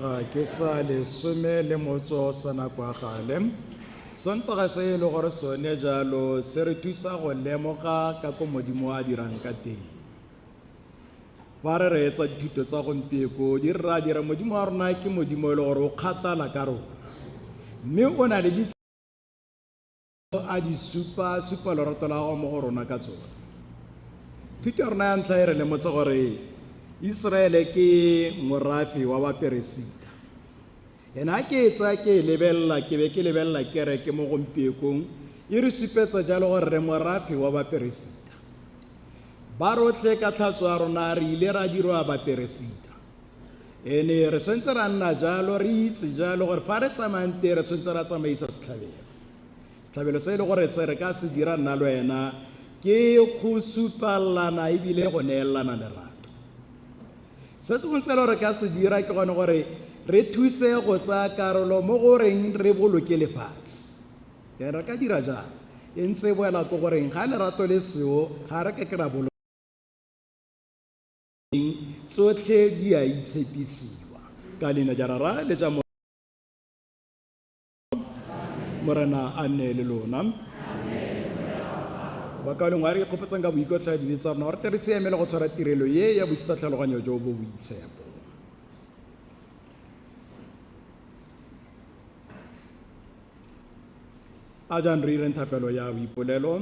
ga ke sa lesome le motso sa nako a gale sontaga se e le gore sone jalo se re thusa go lemoga ka ko modimo a dirang ka teng fa re reetsa dithuto tsa gompieko di rra dira modimo wa rona ke modimo e le gore o kgathala ka rona mme o na le a di supa lorato la go mo go rona ka tsone thuto ya rona ya ntlha e re lemotse gore Israele ke morafi wa Baperesita ena ke tsa ke lebella ke be ke lebella ke re ke mo gompiekong e re supetsa jalo gore re morafi wa Baperesita ba rotlhe ka tlhatso ya rona re ile ra dirwa Baperesita ene re tshwantse ra nna jalo re itse jalo gore fa re tsamayang re tshwantse ra tsamaisa setlhabelo se e le gore se re ka se dira nna le wena ke go supalana ebile go neelana lerato se se bontse le gore ka se dira ke gone gore re thuse go tsaya karolo mo goreng re boloke lefatshe re ka dira jang e ntse boela ko goreng ga lerato le seo ga re ke ra boloka tsotlhe di a itshepisiwa ka leina ja rara le ja morena a nne le lona ba ka lengwa re kgopotsang ka boikotla di bitsa rona gore tle re se emele go tshwara tirelo ye ya bositatlhaloganyo jo bo boitshepo a jang re ireng thapelo ya boipolelo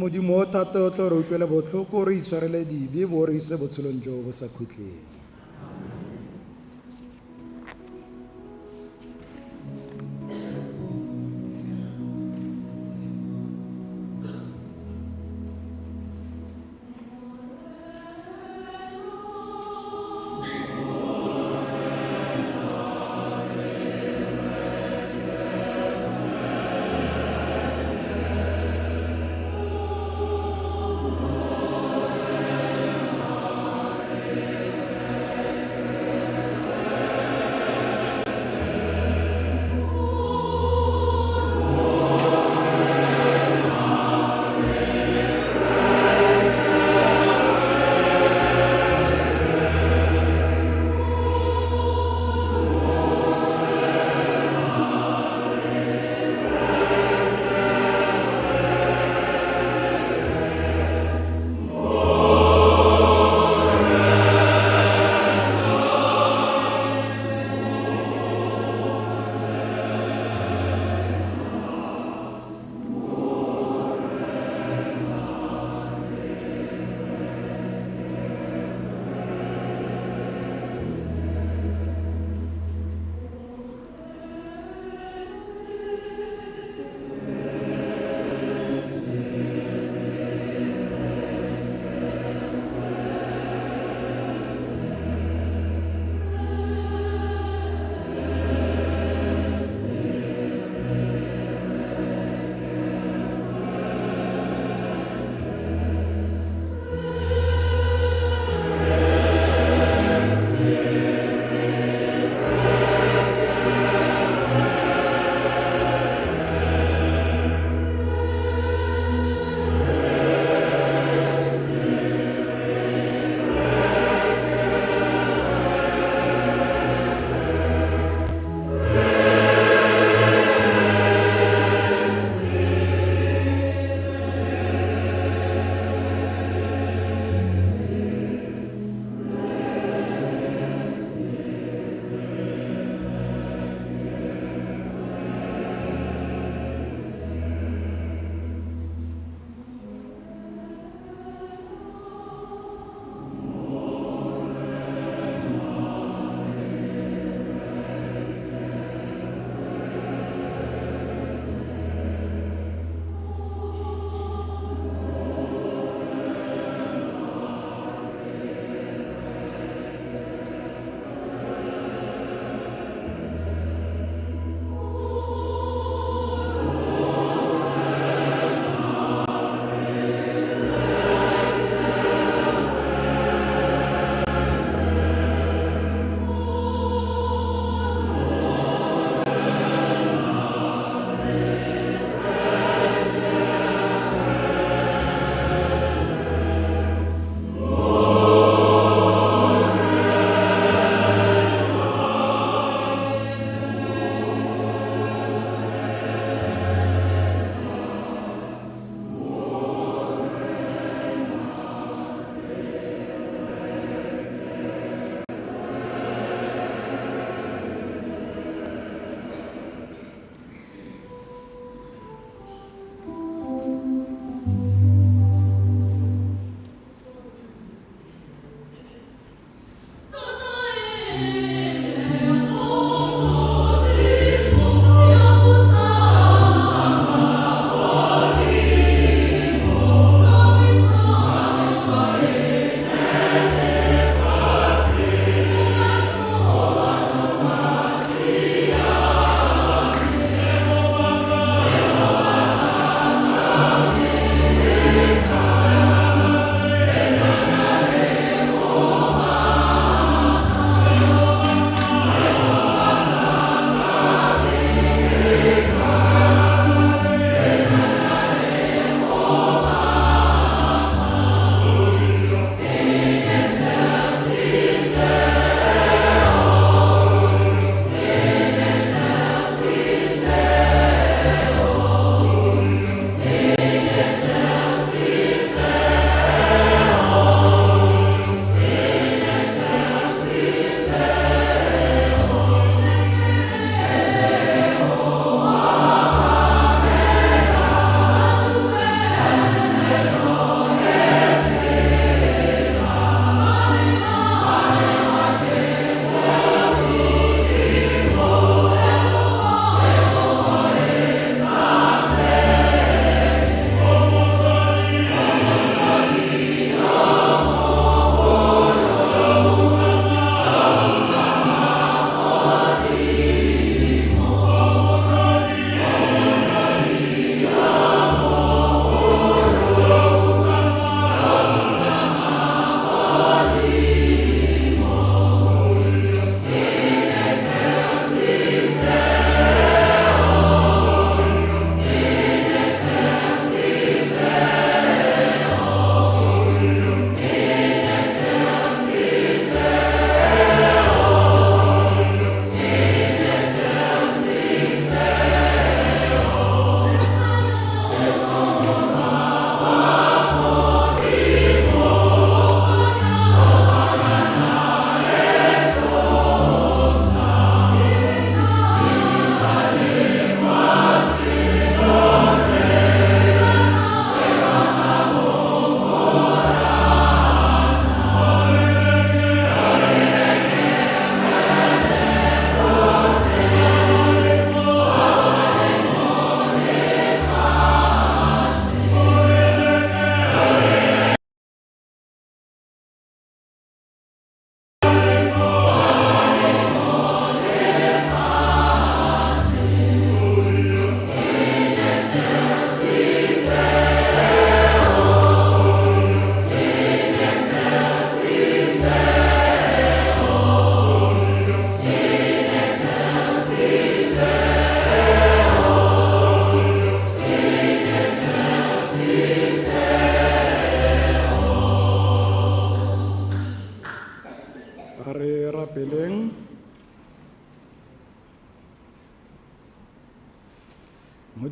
modimo o thata o tlo re utlwele botlhoko re itshwarele dibe bo re ise botshelong jo bo sa khutleng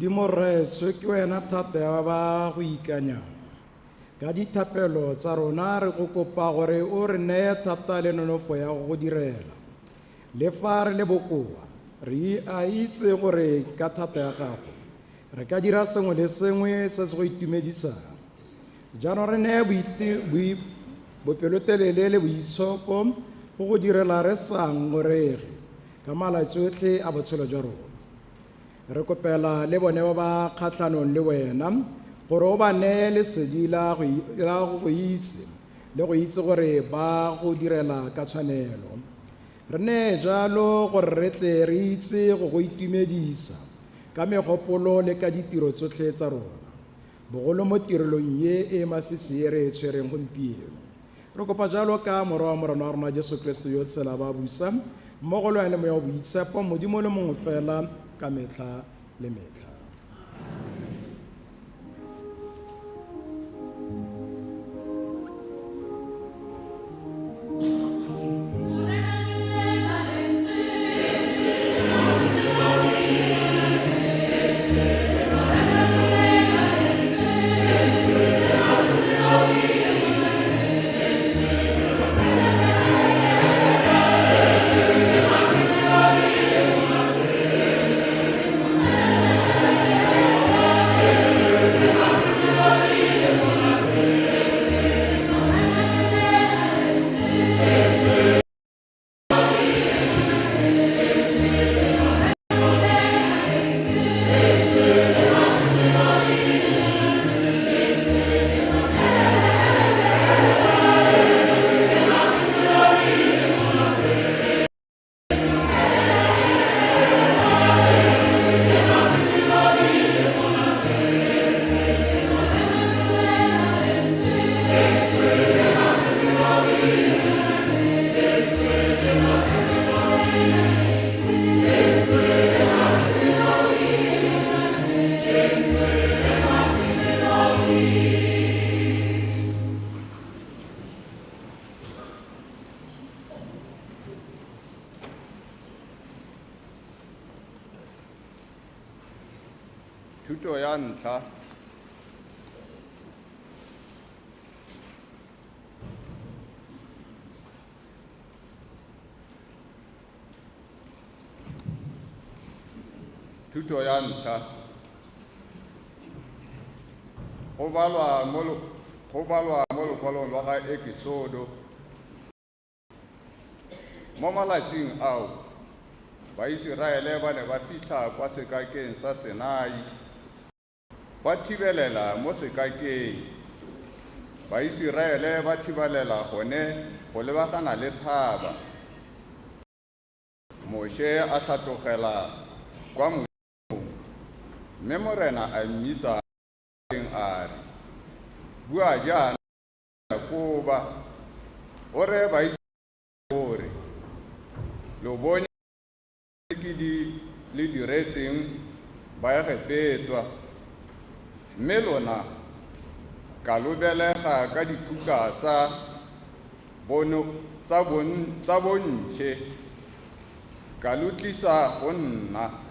Modimo Rre ke wena thata ya ba go ikanyang ka dithapelo tsa rona re go kopa gore o re neye thata le nonofo ya go direla le fa re le bokoa re a itse gore ka thata ya gago re ka dira sengwe le sengwe se se go itumedisang jaanong re neye bopelotelele le boitshoko go go direla re sa ngorege ka malatsi otlhe a botshelo jwa rona re kopela le bone ba ba kgatlhanong le wena gore o ba neye lesedi la go itse le go itse gore ba go direla ka tshwanelo re neye jalo gore re tle re itse go go itumedisa ka megopolo le ka ditiro tsotlhe tsa rona bogolo mo tirelong ye e masisi e re e tshwereng gompieno re kopa jalo ka morwa wa morena wa rona Jesu Kriste yo tsela ba busa mmogo le wena le moya wa boitshepo modimo le mongwe fela ka metlha le metlha Thuto ya ntlha go balwa mo lokwalong lwa ga Ekisodo mo malatsing ao Baiseraele ba ne ba fitlha kwa sekakeng sa Sinai ba thibelela mo sekakeng Baiseraele ba thibelela gone go lebagana le thaba Moshe a tlhatlogela kwa modimong mme morena a mmitsa a re bua jaana Yakoba o re Baiseraele gore lo bone ke le diretseng ba ya gepetwa mme lona ka lobelega ka diphuka tsa bontšhe ka lo tlisa go nna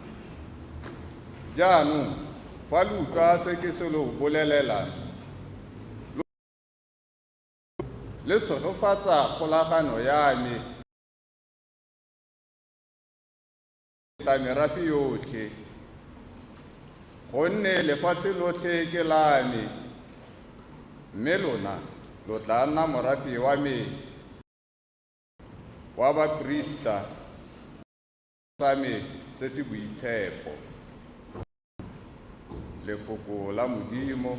jaanong fa lo utlwa se ke se lo bolelela le tshegofatsa kgolagano ya me ta merafe yotlhe gonne lefatshe lotlhe ke la me mme lona lo tla nna morafe wa me wa baporista sa me se se boitshepo lefoko la Modimo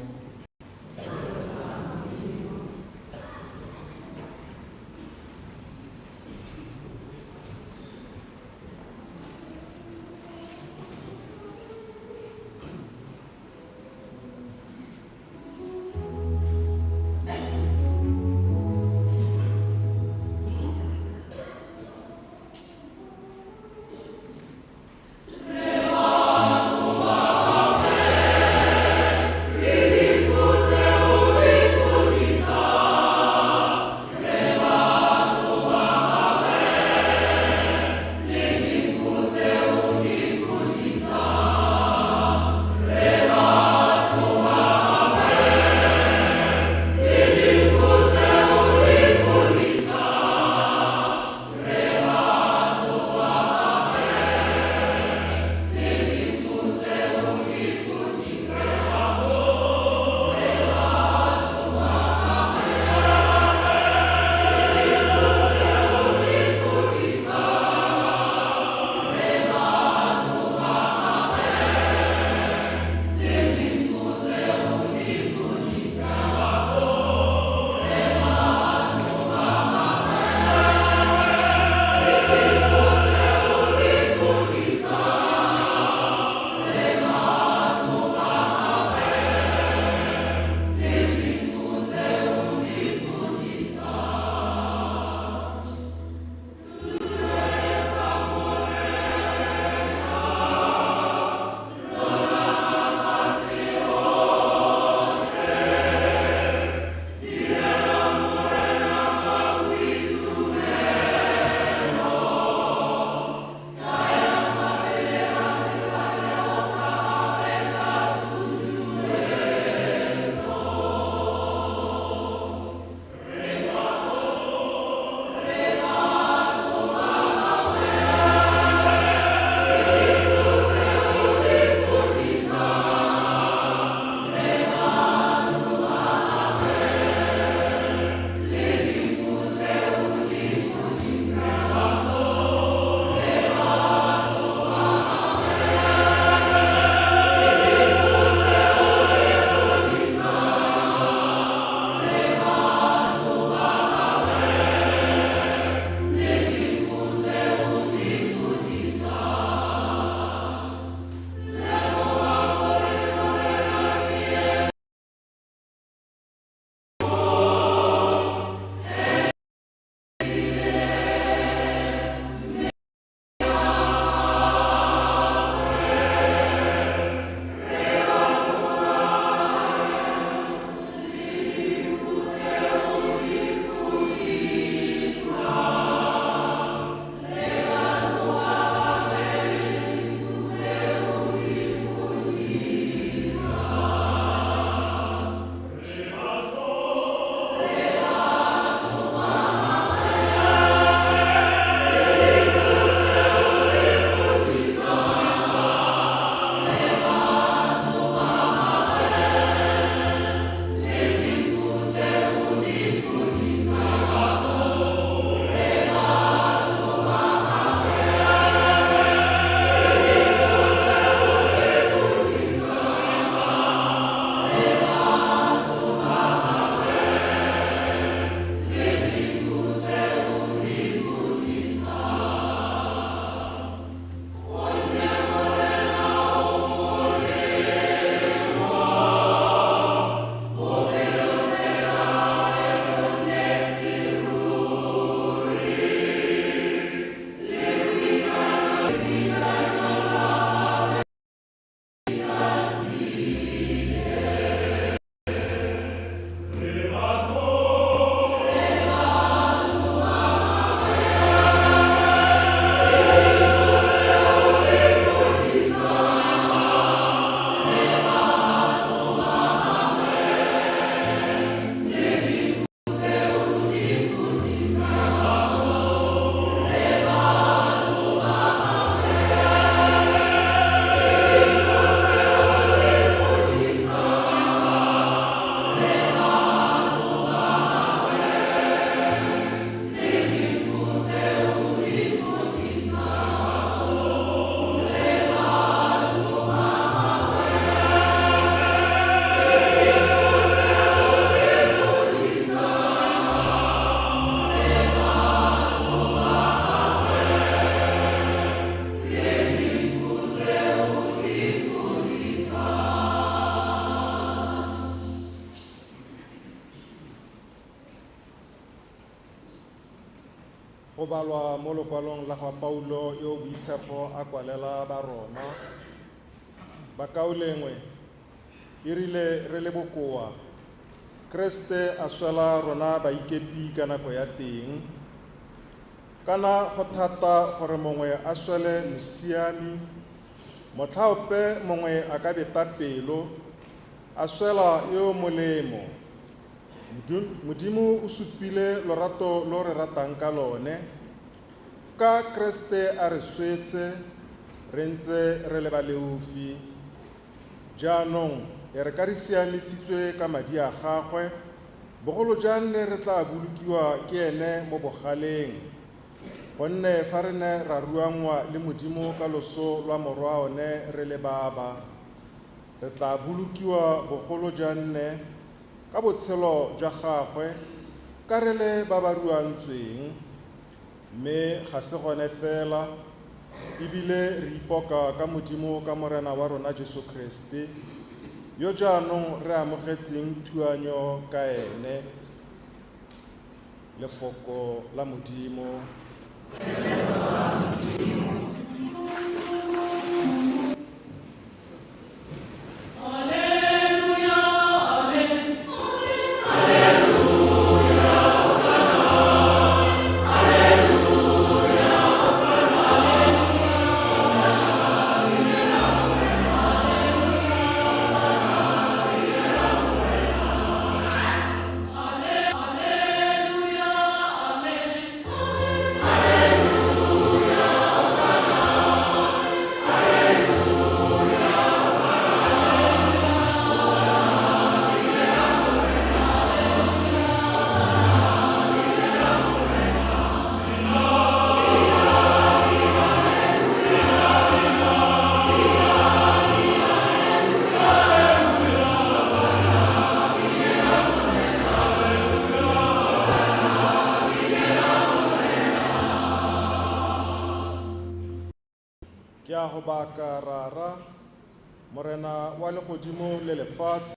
Amen. go balwa mo lokwalong la ga Paulo yo boitshepo a kwalela ba rona ba kaulengwe e rile re le bokoa Kriste a swela rona ba ikepi ka nako ya teng kana go thata gore mongwe a swele mosiami motlhaope mongwe a ka beta pelo a swela yo molemo modimo o supile lorato lo re ratang ka lone ka Kriste a re swetse re ntse re le baleufi jaanong re ka re siamisitswe ka madi a gagwe bogolo jang re tla bolokiwa ke ene mo bogaleng gonne fa re ne ra ruangwa le modimo ka loso lwa morwa one re le baba re tla bolokiwa bogolo jang ka botshelo jwa gagwe ka re le ba ba ruantsweng mme ga se gone fela ebile re ipoka ka modimo ka morena wa rona Jesu Kriste yo jaanong re amogetseng thuanyo ka ene lefoko la modimo ke a go baka rara morena wa legodimo le lefatshe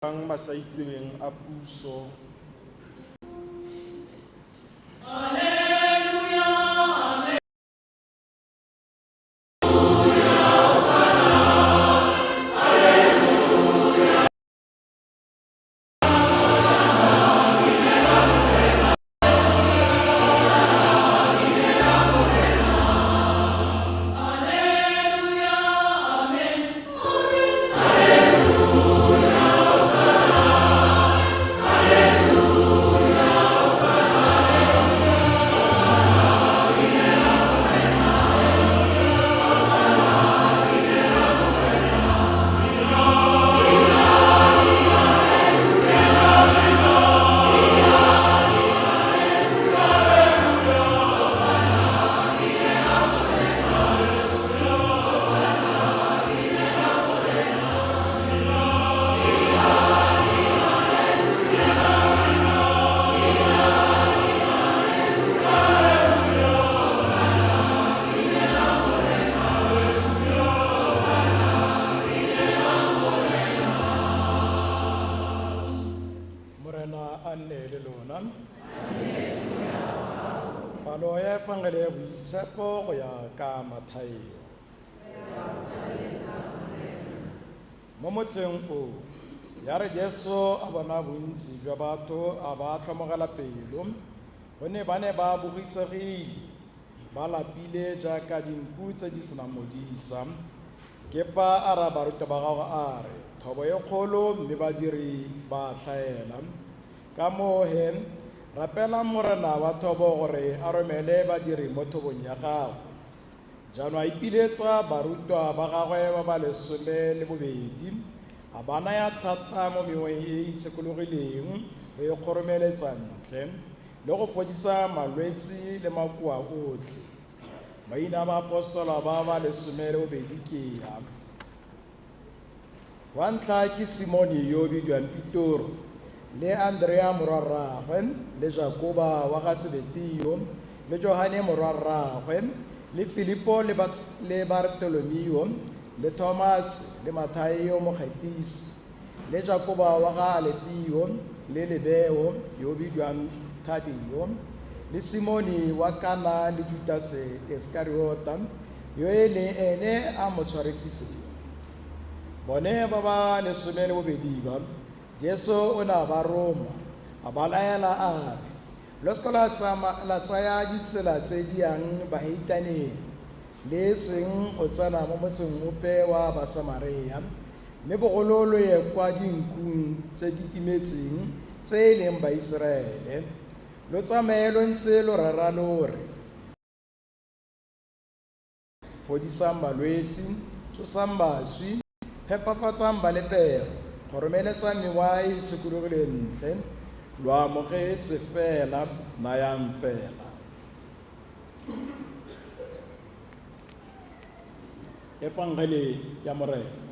ang masaitseweng a puso palo ya efangele ya boitshepo go ya ka Mathayo. Mo motlheng o ya re Jesu a bona bontsi jwa batho a ba tlhomogela pelo gonne ba ne ba bogisegile ba lapile jaaka dinku tse di senang modisa ke fa a ra baruta ba gagwe a re thobo e kgolo mme badiri ba tlhaela ka moo rapela morena wa thobo gore a romele badiri mo thobong ya gagwe jaanong a ipiletsa barutwa ba gagwe ba ba 12 a ba naya thata mo mengweng e itshekologileng go e kgoromeletsa ntle le go fodisa malwetse le makoa otlhe maina a baapostola ba ba 12 ke a wa ntlha ke Simone yo bidiwang Pitoro le Andrea morwa rragwe le Jakoba wa ga Sebetio le Johane morwa rragwe le Filipo le Bartolomeo le Thomas le Mathayo mokgetisi le Jakoba wa ga Alefio le Lebeo yo bidiwang Thadeo le Simone wa Kana le Judase Iskariota yo e leng ene a mo tshwarisitseng. Bone ba ba lesome le bobedi ba Jesu o ne a ba Roma a ba laela a re lo ska la tsaya ditsela tse di yang baheitaneng le seng go tsena mo motseng ope wa Basamaria mme bogololo ye kwa dinkung tse di timetseng tse e leng Baiseraele lo tsamaye lo ntse lo rara lore fodisang balwetsi tsosang baswi phepafatsang ba lepero go romeletsang mewa e tshikologileng ntle lo amogetse fela nayang fela. Evangeli ya Morena.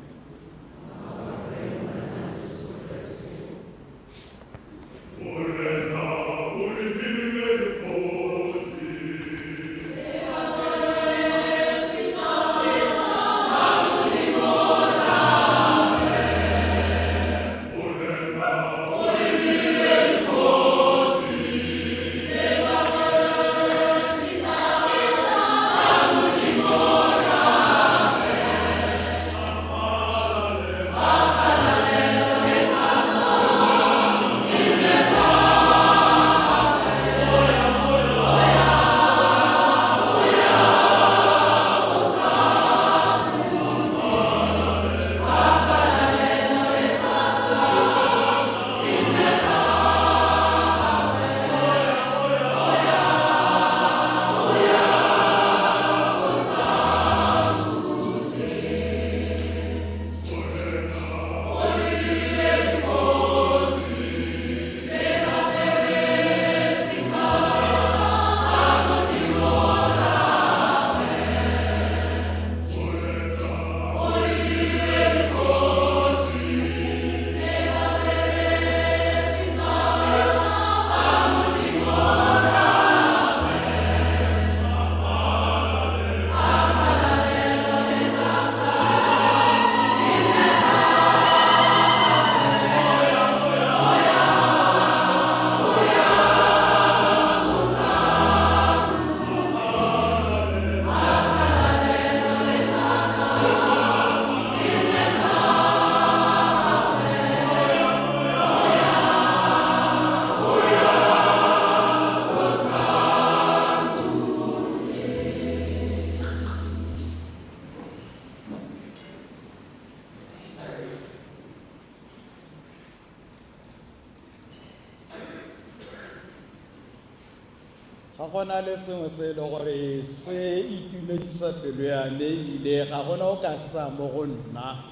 Ga gona le sengwe se le gore se itumedisa pelo ya me ebile ga gona o ka sa mo go nna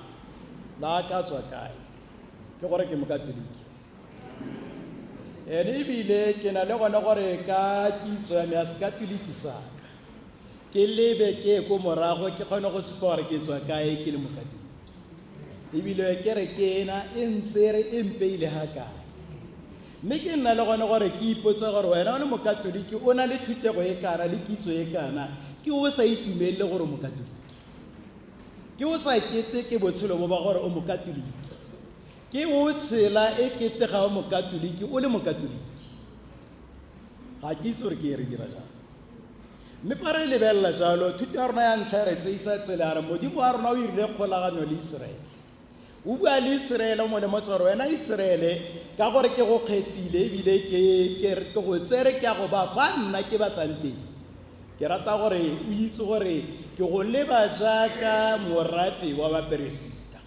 la ka tswa kae ke gore ke mokatoliki ene ebile ke na le gona gore ka kitso ya me ya sekatoliki saka ke lebe ke ko morago ke kgone go supa gore ke tswa kae ke le mokatoliki ebile ke re ke ena e ntse re empeile ga kae mme ke nna le gone gore ke ipotsa gore wena o le mokatoliki o na le thutego e kana le kitso e kana ke o sa itumelele gore o mokatoliki ke o sa keteke botshelo bo ba gore o mokatoliki ke o tshela e ketega o mokatoliki o le mokatoliki ga ke itse gore ke e re dira jalo mme fa re lebelela jalo thuto ya rona ya ntlha re tseisa tsela ya re modimo wa rona o irile kgolaganyo le Iseraele o bua le Iseraele mo le motswaro wena Iseraele ka gore ke go kgethile ebile ke go tsere ke a go ba fa nna ke batlang teng ke rata gore o itse gore ke go leba jaaka morafe wa baperesita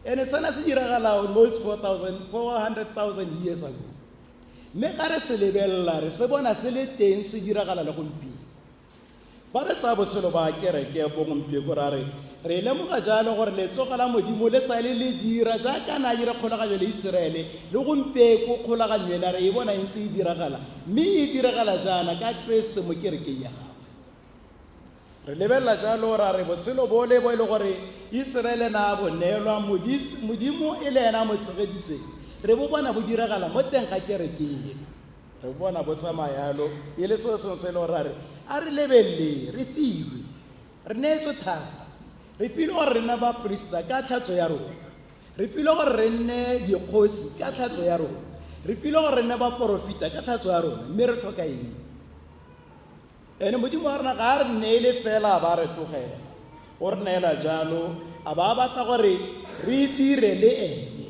ene sana se diragala almost 400,000 years ago mme ka re se lebelela re se bona se le teng se diragala le gompieno fa re tsa botshelo ba kereke bo gompieno ra re lemoga jalo gore letsogo la modimo le sa le dira jaaka na dira kgolaganyo le Iseraele le gompieno kgolaganyo ena re e bona e ntse e diragala mme e diragala jaana ka Kriste mo kerekeng ya gago re lebelela jalo ra re botshelo bo le bo ile gore Iseraele na bo neelwa modimo e le ena mo tshegeditseng re bo bona bo diragala mo teng ga kerekeng re bona bo tsamaya yalo e le se se le gore a re lebelle re filwe re neetswe thata re filwe gore re nna baporista ka tlhatso ya rona re filwe gore re nne dikgosi ka tlhatso ya rona re file gore re nne ba profita ka thatso ya rona mme re tlhoka eng ene modimo wa rona ga a re neele fela ba re tlogela o re neela jalo a ba batla gore re dire le ene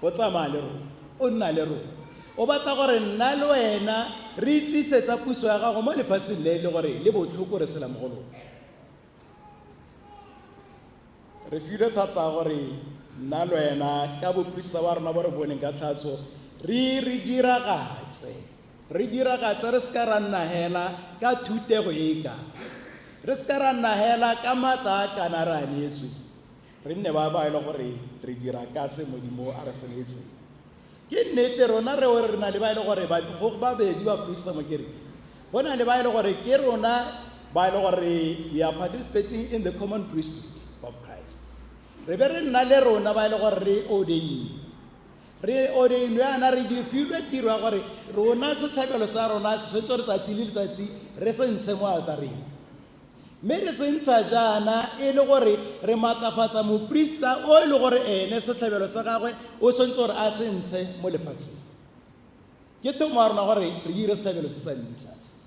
o tsamaya le rona o nna le rona o batla gore nna le wena re itsesetsa puso ya gago mo lefatsheng le gore le botlhoko re sela mo go lona re file thata gore nna le wena ka boprista ba rona bo re boneng ka tlhatso re diragatse re se ka ra nna hela ka thutego e ka re se ka ra nna hela ka matla a kana re a neetswe re nne ba e le gore re dira ka se modimo a re senetse ke nnete rona re na le ba e le gore babedi ba prista mo kereke go na le ba e le gore ke rona ba e le gore we are participating in the common priesthood of Christ re be re nna le rona ba e le gore re ordainwe yana re di filwe tiro ya gore rona setlhabelo sa rona se swetse re tsatsi le letsatsi re se ntshe mo altareng mme re tsentsha jaana e le gore re matlafatsa moprista o e le gore ene setlhabelo sa gagwe o swantse gore a se ntshe mo lefatsheng ke tomo ya rona gore re dire setlhabelo se sa ndisase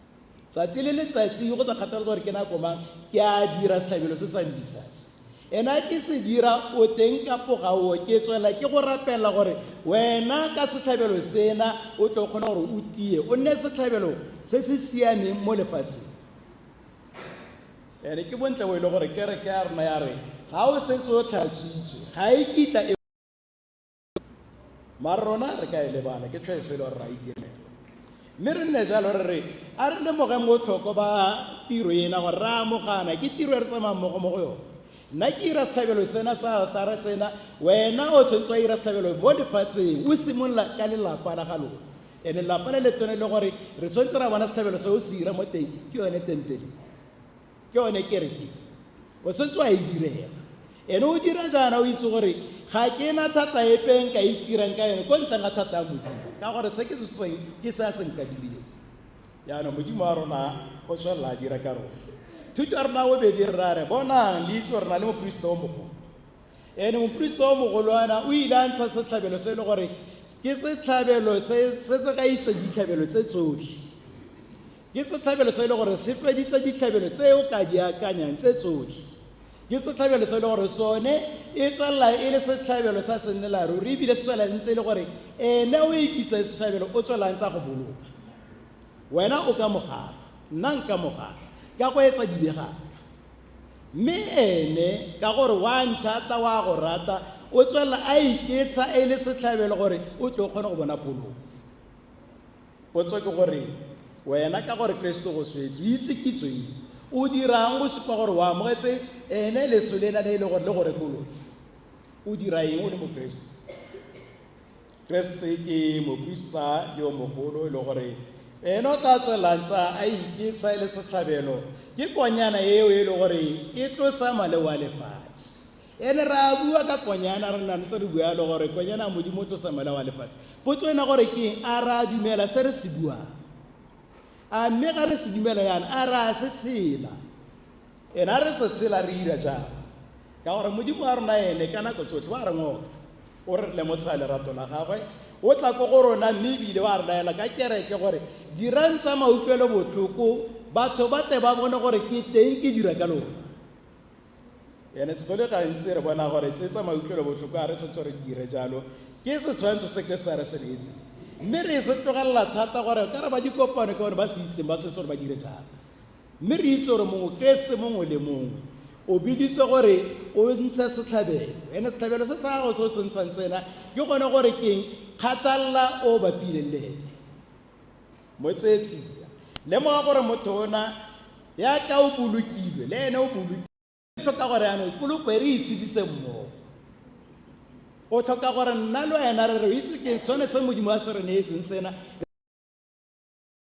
tsatsi le letsatsi go tsa kgathaletsa gore ke nako mang ke a dira setlhabelo se sa ndisase ena ke se dira o teng ka pogao ke tswela ke go rapela gore wena ka setlhabelo sena o tlo kgona gore o tie o nne setlhabelo se se siameng mo lefatsheng ene ke bontle bo ile gore kereke ya rona ya re ga o setse o tlhatswitswe ga e kitla mara rona re ka e lebala ke tshwae se le gore ra itirela mme re nne jalo re a re lemoge botlhoko ba tiro ena gore re amogana ke tiro e re tsamayang mmogo mo go yone nna ke ira setlhabelo sena sa altara sena wena o tshwanetse wa ira setlhabelo mo lefatsheng o simolola ka lelapa la ga lona ene lelapa le letone le gore re tshwanetse ra bona setlhabelo se o se ira mo teng ke yone tempele ke yone kereke o tshwanetse wa e direla ene o dira jaana o itse gore ga ke na thata epe nka itirang ka yone ko ntleng ga thata ya modimo ka gore se ke se tsweng ke se a se nkadimileng yaanong modimo wa rona o tswelela a dira ka rona thuto ya rona o bedi re re bonang le itse gore na le moprista o mogolo ene moprista o mogolo ana o ile a ntsha setlhabelo se e le gore ke setlhabelo se se gaisa ditlhabelo tse tsotlhe ke setlhabelo se e le gore se feditse ditlhabelo tse o ka di akanyang tse tsotlhe ke setlhabelo se e le gore sone e tswelela e le setlhabelo sa sennela ruri ebile se tswelela ntse e le gore ene o ikisa setlhabelo o tswelela ntse a go boloka wena o ka mogala nna nka mogala ka go etsa dibegaka mme ene ka gore wa nthata wa go rata o tswelela a iketsa e le setlhabelo gore o tlo kgona go bona poloko potso ke gore wena ka gore Kristo go swetse o itse kitso e o dirang go supa gore wa amogetse ene leso lena le ile gore le gore kolotse o dira eng o le mo Kristo ke moprista yo mogolo le gore ene o tla tswelantsa a iketsa e le setlhabelo ke konyana eo e le gore e tlosa malewa lefatshe ene ra bua ka konyana re nna ntse re bua le gore konyana modimo o tlosa malewa lefatshe potso ena gore ke a ra dumela se re se buang a mme ga re se dumela yana a ra se tshela ene a re se tshela re ira jang ka gore modimo wa rona ene ka nako tsotlhe wa re ngoka o re lemotsha lerato la gagwe o tla ko go rona mme ebile wa re laela ka kereke gore dirang tsa mautlwelo botlhoko batho ba tle ba bone gore ke teng ke dira ka lona ene se go le gantsi re bona gore tse tsa mautlwelo botlhoko a re tshwanetse re dire jalo ke setshwantsho se ke sa re se letse mme re se tlogelela thata gore ka re ba dikopano ke gore ba se itseng ba tshwanetse gore ba dire jalo mme re itse gore mongwe Kreste mongwe le mongwe o biditswe gore o ntshe setlhabelo ene setlhabelo se sa gago se o se ntshang sena ke gone gore keng kgathalela o bapileng le ene motsetsi lemoga gore motho ona ya ka o bolokilwe le ene o bolokilwe o tlhoka gore yanong poloko e re itshedise mmogo o tlhoka gore nna le wena re itse ke sone se modimo a se re neetseng sena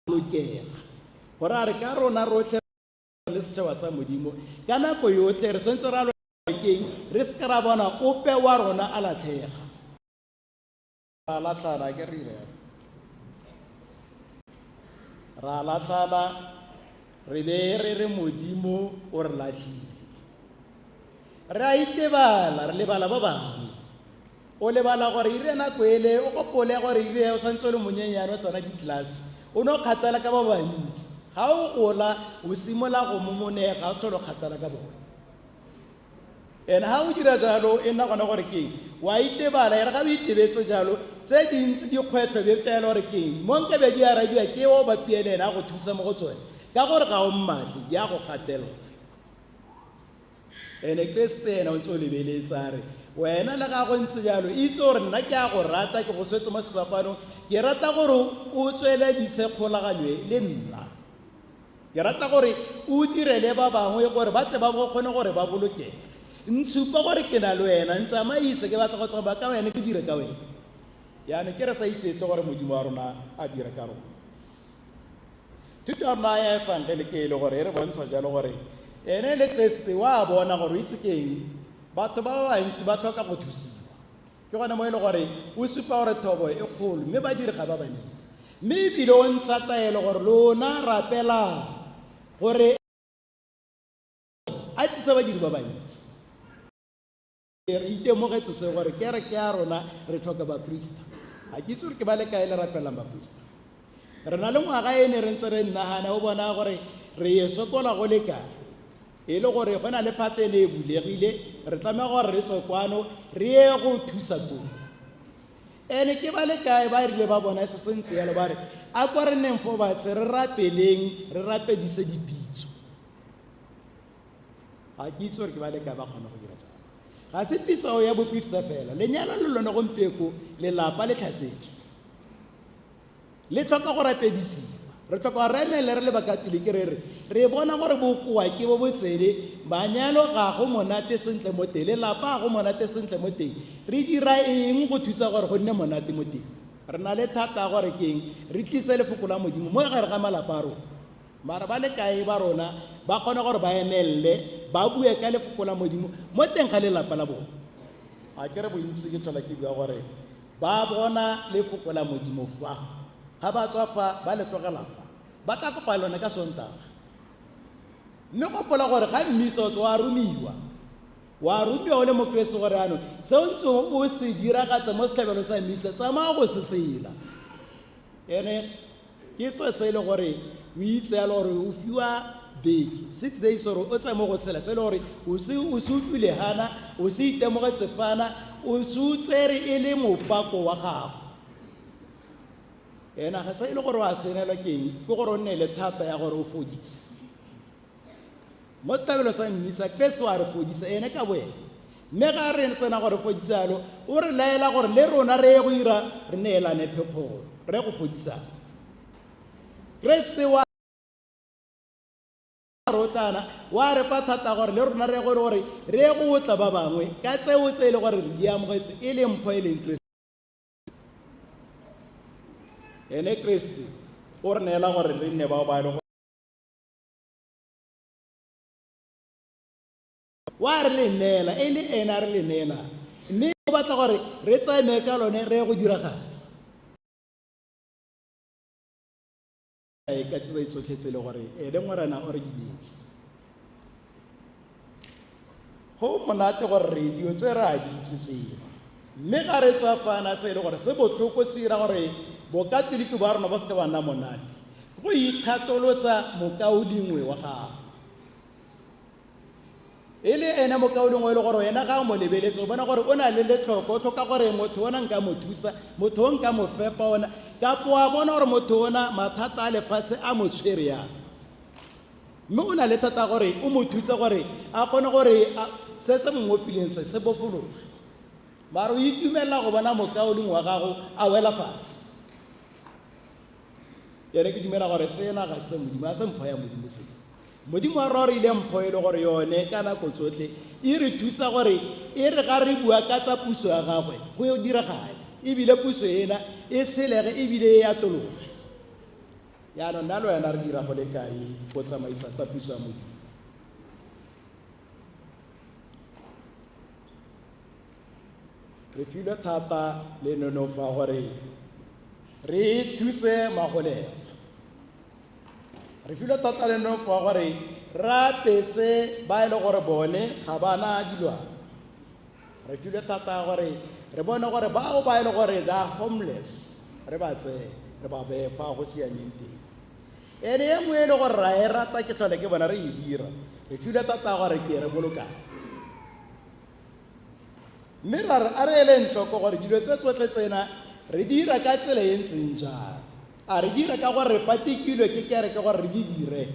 bolokega gore a re ka rona rotlhe le setšhaba sa modimo ka nako yotlhe re tshwanetse ra lwakeng re se ka ra bona ope wa rona a latlhega ra latlhana ke re ile ra latlhana re be re modimo o re latlhile re a itebala re lebala ba bangwe o lebala gore ire nako ele o gopole gore ire o santse o le monyenyane o tsena ditlelase o ne o kgathala ka ba bantsi ga o gola o simola go momonega ga o tlhole o kgathala ka bone and ga o dira jalo e nna gona gore keng wa itebala ere ga o itebetse jalo tse dintsi dikgwetlho be tlela gore keng mo nke be di arabiwa ke o ba pielena a go thusa mo go tsone ka gore ga o mmatle di a go gatelela ene Kriste ena o ntse o lebeletsa re wena le ga go ntse jalo itse gore nna ke a go rata ke go swetse mo sefapanong ke rata gore o tsweledise kgolaganyo le nna ke rata gore o direle ba bangwe gore ba tle ba kgone gore ba bolokege ntshupa gore ke na le wena ntsamaise ke batla go tsamaya ka wena ke dire ka wena yaane ke re sa itetle gore modimo wa rona a dire ka rona thuto ya rona ya efangele ke e le gore e re bontsha jalo gore ene le Kriste wa bona gore o itse keng batho ba bantsi ba tlhoka go thusiwa ke gone mo e le gore o supa gore thobo e kgolo mme ba dire ga ba bane mme ebile o ntsha taelo gore lona rapela gore a tsisa badiri ba bantsi re itemogetse se gore kere ke ya rona re tlhoka baporista ga ke itse gore ke ba le kae le rapelang baporista re na le ngwaga e ne re ntse re nnagana o bona gore re ye sokola go le kae e le gore go na le phatlhene e bulegile re tlamega gore re tswe kwano re ye go thusa koo ene ke ba le kae ba rile ba bona se sentse yalo ba re a kwa re neng fo batshe re rapeleng re rapedise dipitso ga ke itse gore ke ba le kae ba kgona go dira jalo ga se piso ya boporista fela lenyalo le lone gompieko lelapa le tlhasetswe le tlhoka go rapedisiwa re tlhoka go remele re le bakatoliki re bona gore bokoa ke bo botsele banyalo ga go monate sentle mo teng lelapa ga go monate sentle mo teng re dira eng go thusa gore go nne monate mo teng re na le thata gore keng re tlise lefoko la modimo mo gare ga malapa a rona mara ba le kae ba rona ba kgona gore ba emelele ba bue ka lefoko la modimo mo teng ga lelapa la bona a ke re bontsi ke tlhola ke bua gore ba bona lefoko la modimo fa ga ba tswa fa ba le tlogela fa ba tla kopa lone ka Sontaga mme gopola gore ga mmisa wa rumiwa o le mokreste gore ano se o ntse o se diragatsa mo setlhabelo sa mmisa tsamaya go se sela ene ke so se le gore o itse yalo gore o fiwa beke 6 days gore o tsamaye go tshela se le gore o se utlwile hana o se itemogetse fana o se utsere e le mopako wa gago ena ga se ile gore wa senelwa keng ke gore o nne le thata ya gore o fodise mo setlhabelo sa mmisa Kriste wa re fodisa ene ka boena mme ga re sena gore fodisa yalo o re laela gore le rona re ye go ira re neelane phepholo re go fodisana Kriste wa rotana wa re pa thata gore le rona re gore re go tla ba bangwe ka tseo tse ile gore re di amogetse e le mpho e leng Kriste ene Kriste o re neela gore re nne bao ba ile wa re le neela e le ena re le neela mme o batla gore re tsamaye ka lone re go diragatsa ka tse di tsotlhetse le gore ene ngwarana o re diletse go monate gore radio tse re a di itsetseng mme ga re tswa fana se ile gore se botlhoko se ira gore bokatoliki ba rona ba se ka bana monate go ikgatolosa mokaodingwe wa gago e le ene mokaodingwe e le gore wena ga o mo lebeletse o bona gore o na le letlhoko o tlhoka gore motho ona nka mo thusa motho o nka mo fepa ona kapo wa bona gore motho ona mathata a lefatshe a mo tshwere yana mme o na le thata gore o mo thusa gore a kgone gore se se mongopileng se bofologe mara o itumelela go bona mokaodingwe wa gago a wela fatshe ere ke dumela gore sena ga se modimo a se mpho ya modimo se modimo wa rona ile mpho e le gore yone ka nako tsotlhe e re thusa gore e re ga re bua ka tsa puso ya gagwe go diragale ebile puso ena e selege ebile e atologe yaanong nna le wena re dira go le kae go tsamaisa tsa puso ya modimo re filwe thata le nonofa gore re thuse magolego re filwe thata le nonofa gore ra pese ba ile gore bone ga bana dilwana re tlile thata gore re bone gore bao ba e le gore they are homeless re ba tseye re ba beye fa go siameng teng ene e nngwe e le gore ra e rata ke tlhole ke bona re e dira re tlile thata gore ke re bolokang mme ra re a re eleng tlhoko gore dilo tse tsotlhe tsena re dira ka tsela e ntseng jang a re dira ka gore re patikilwe ke kereke gore re di dire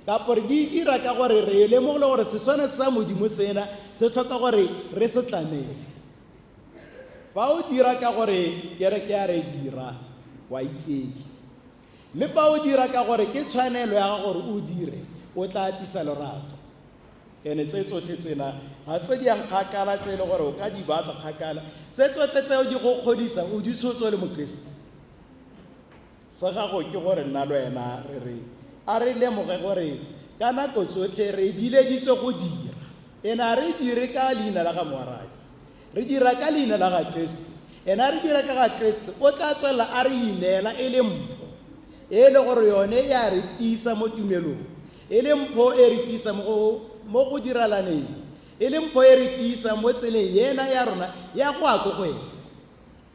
kapo re di dira ka gore re lemogile gore seswane sa modimo sena se tlhoka gore re se tlamele fa o dira ka gore kereke ya re dira wa itsetsa mme fa o dira ka gore ke tshwanelo ya gore o dire o tla atisa lorato ene tse tsotlhe tsena ga tse di yang kgakala tse e le gore o ka di batla kgakala tse tsotlhe tseo di go kgodisa o di tshotse le mokriste sa gago ke gore nna le wena re a re lemoge gore ka nako tsotlhe re bileditswe go dira ene a re dire ka leina la ga morabi re dira ka leina la ga kriste ene a re dira ka ga kriste o tla tswelela a re ineela e le mpho e le gore yone ya re tisa mo tumelong e le mpho e re tisa mo go diralaneng e le mpho e re tisa mo tseleng yena ya rona ya go ako go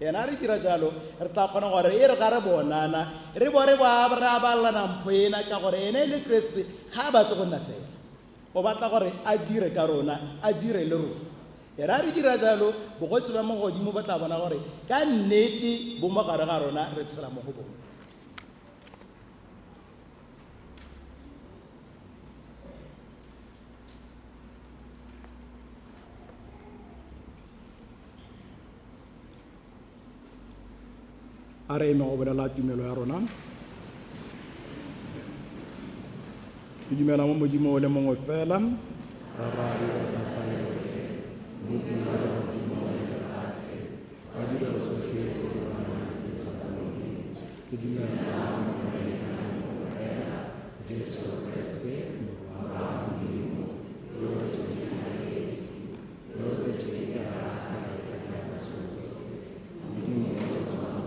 ena re dira jalo re tla kgona gore e re ga re bonana re bo re abalelana mpho ena ka gore ene le kriste ga a batle go nna fela o batla gore a dire ka rona a dire le rona ena re dira jalo bogotsi ba mogodimo ba tla bona gore ka nnete bo mo gare ga rona re tshela mo go bone a re eme go bolela tumelo ya rona ke dumela mo modimo o le mongwe fela ra rai wa tata yotlhe modimo wa badimo le lefatshe wa dilo tsotlhe tse di bonang tse di sa boneng ke dumela mo fela Jesu Kriste morwa wa modimo yo o tsweng molesi yo o tsweng ka rata la go fadila botsofe modimo yo o tswang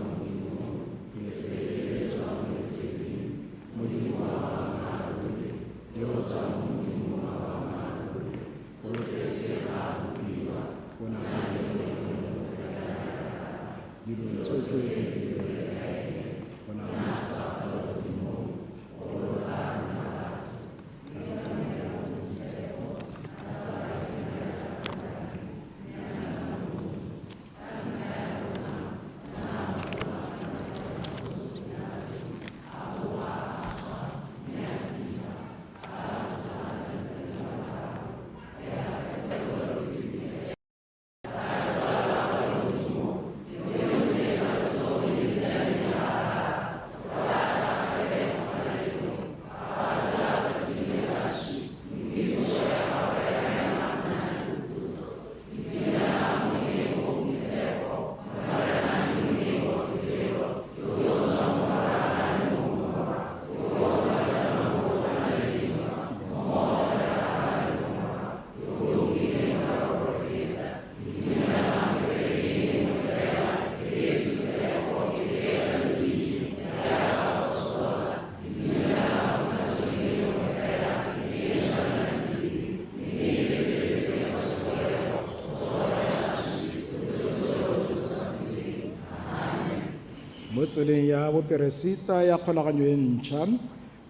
mo tseleng ya boperesita ya kgolaganyo e ntšha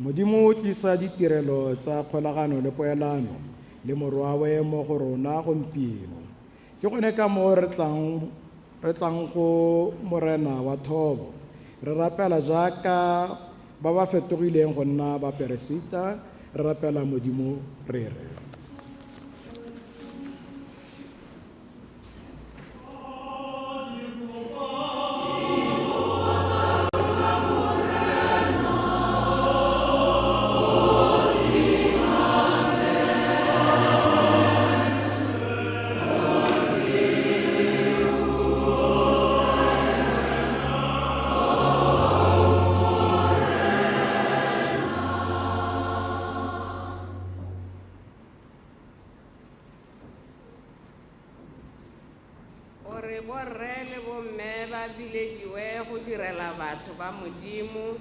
modimo o tlisa ditirelo tsa kgolagano le poelano le morwawe mo go rona gompieno ke gone ka moo re tlang go morena wa thobo re rapela jaaka ba ba fetogileng go nna baperesita re rapela modimo re re gore borre le bomme ba bilediwe go direla batho ba modimo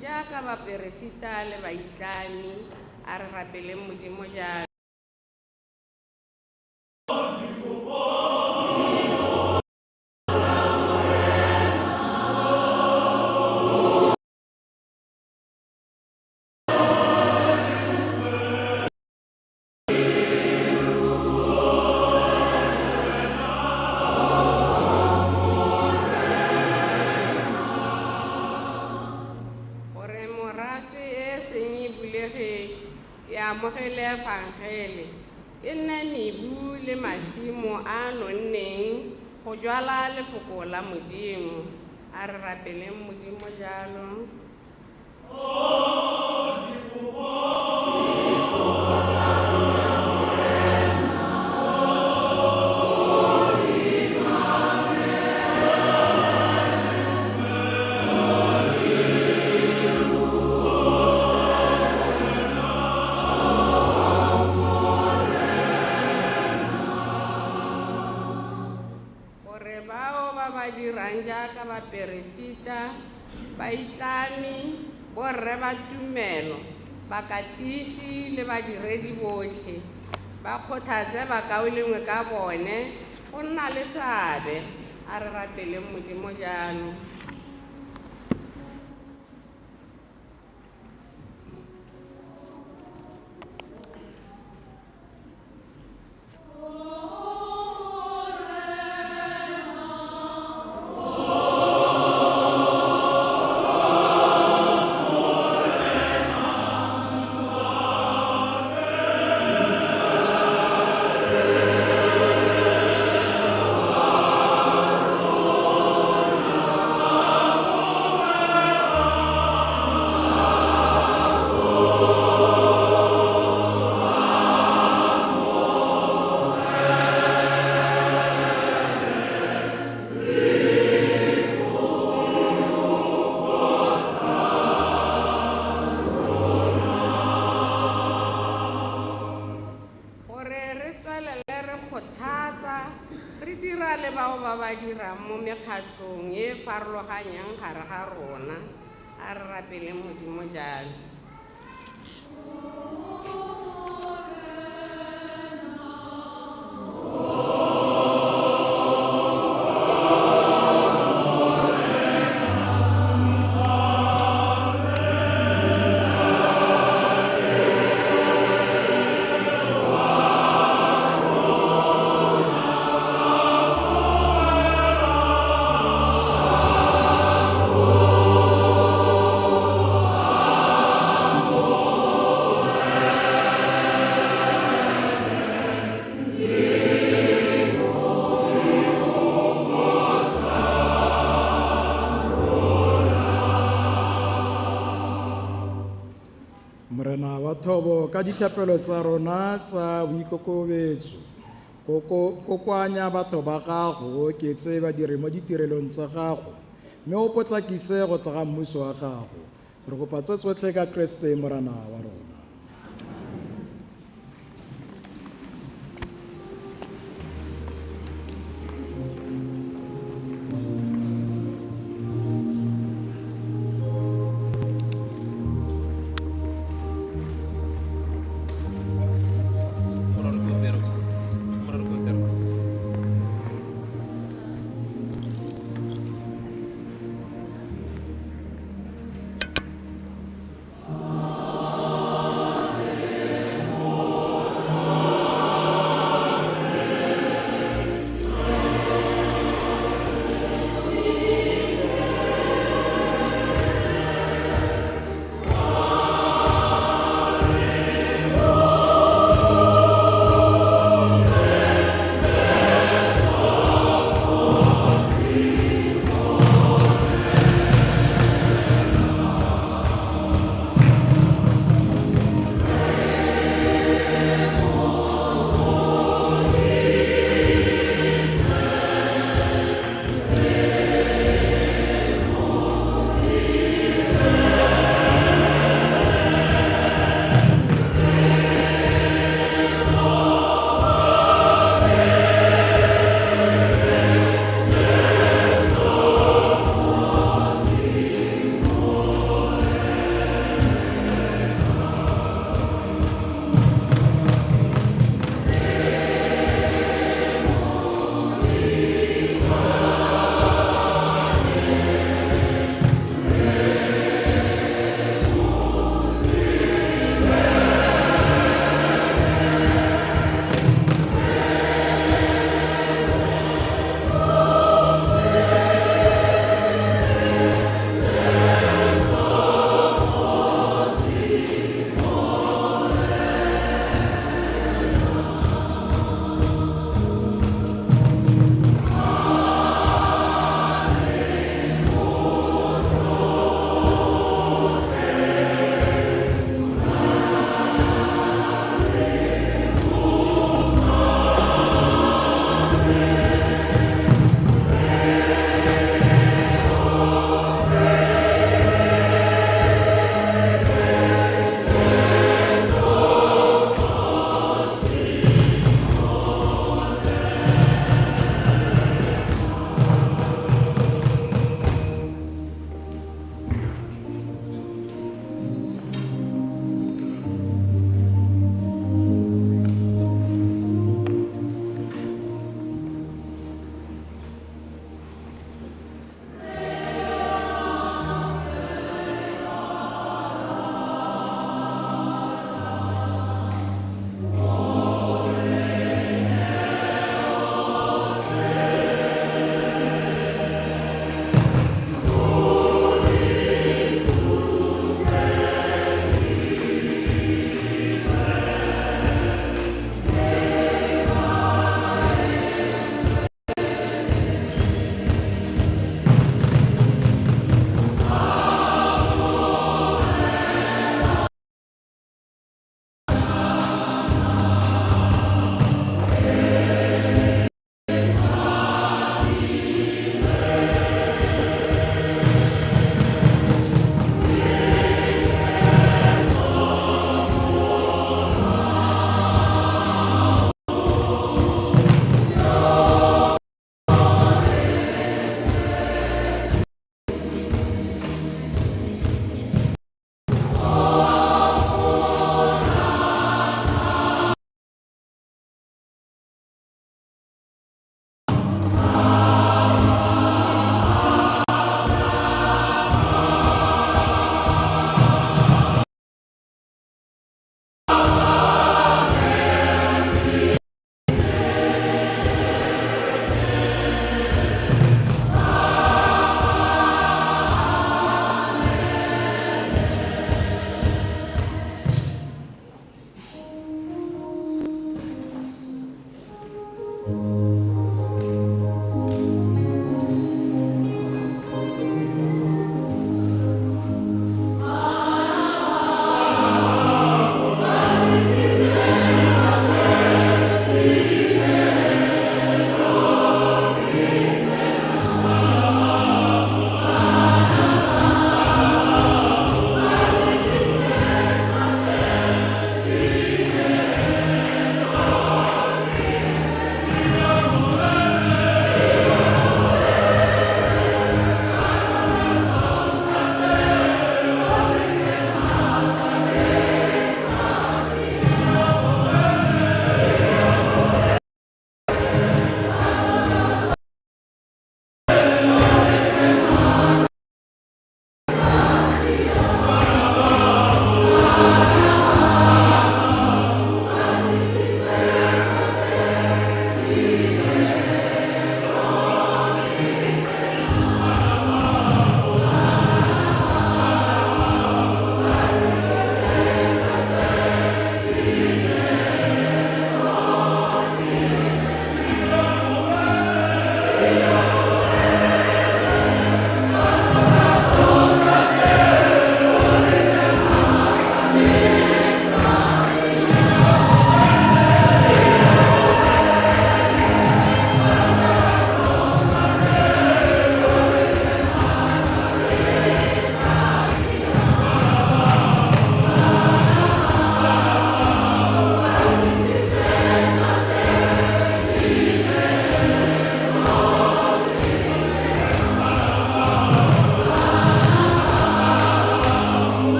jaaka baperesita le baitlami a re rapeleng modimo jaaka efangele e nne mebu le masimo a nonneng go jwala lefoko la Modimo. A re rapeleng Modimo jalo. Jaaka baperesita, baitlami, borre ba tumelo, bakatisi le badiredi botlhe ba kgothatse bakaulengwe ka bone go nna le seabe. A re rapeleng Modimo jalo. Re dira le bao ba ba dirang mo mekgatlhong e farologanyang gare ga rona. A re rapeleng Modimo jalo. Morena wa Thobo ka dithapelo tsa rona tsa boikokobetso kokoanya batho ba gago, oketse badiri mo ditirelong tsa gago, mme o potlakise go tla ga mmuso wa gago. Re kopa tse tsotlhe ka Kriste Morena wa rona.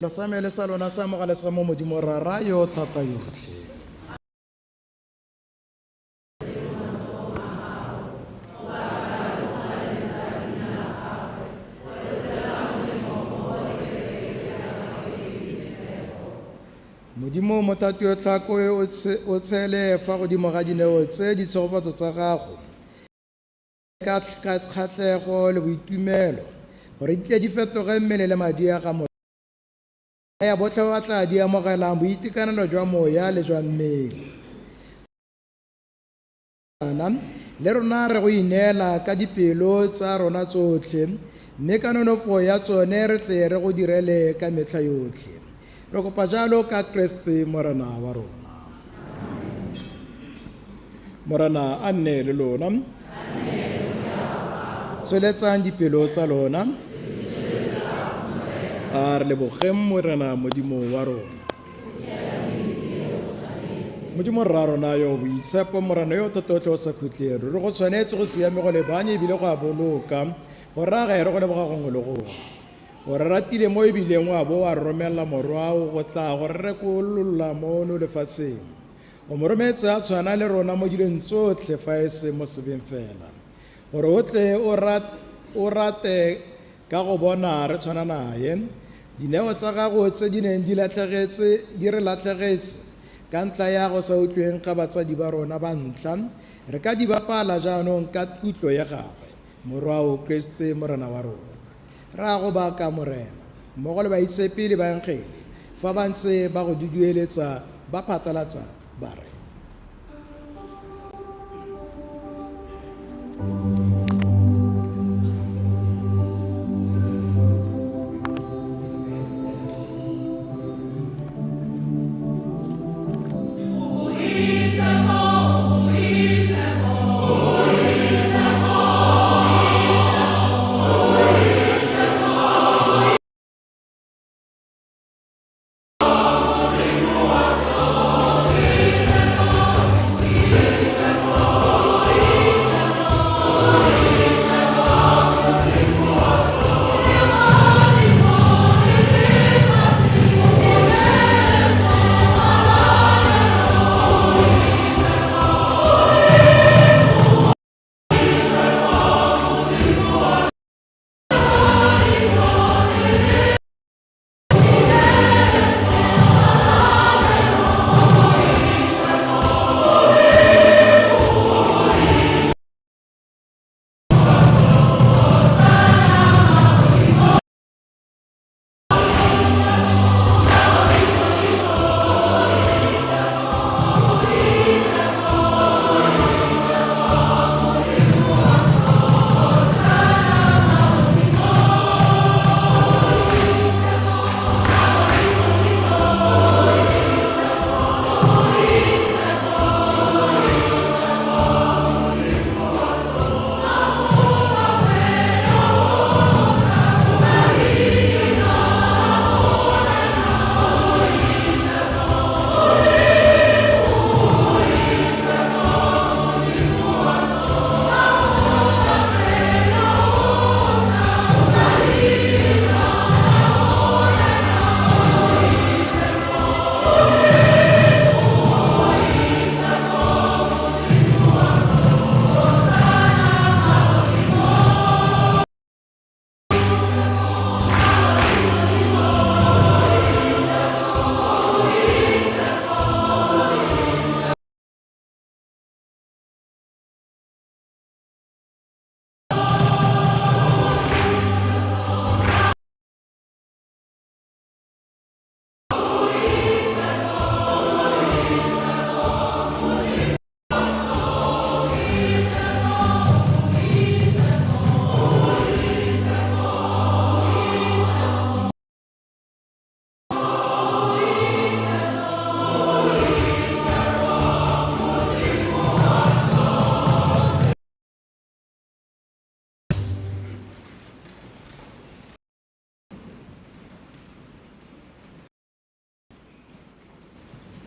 sa me le sa lona sa mogalesega mo modimo rara yo thata yotlhe. modimo mothati yo tlhako o tshele fa godimo ga dineo tse di tshegofatso tsa gago ka kgatlhego le boitumelo gore di tle di fetoge mmele le madi a ga ya botlhe ba tla di amogelang boitekanelo jwa moya le jwa mmele. Le rona re go ineela ka dipelo tsa rona tsotlhe mme ka nonofo ya tsone re tle re go direle ka metlha yotlhe. Re kopa jalo ka Kriste morena wa rona. Morena a nne le lona, tsweletsang dipelo tsa lona, a re lebogeng morena modimo wa rona. modimo rra rona yo boitshepo morena yo tototle o sa khutleng re go tshwanetse go siame go lebanye ebile go a boloka go raga re go leboga gongwe le gongwe gore ratile mo ebileng wa bo wa romela morwao go tla gore re kololla mono lefatsheng o mo rometse a tshwana le rona mo dileng tsotlhe fa e se mo sebeng fela gore o tle o rate ka go bona re tshwana naye dineo tsa gago tse di neng di re latlhegetse ka ntla ya go sa utlweng ka batsadi ba rona ba ntlha re ka di bapala jaanong ka tlotlo ya gagwe morwao Kriste morena wa rona re a go ba ka morena mmogo le baitshepi le baankgedi fa ba ntse ba go dudueletsa ba phatlalatsa ba re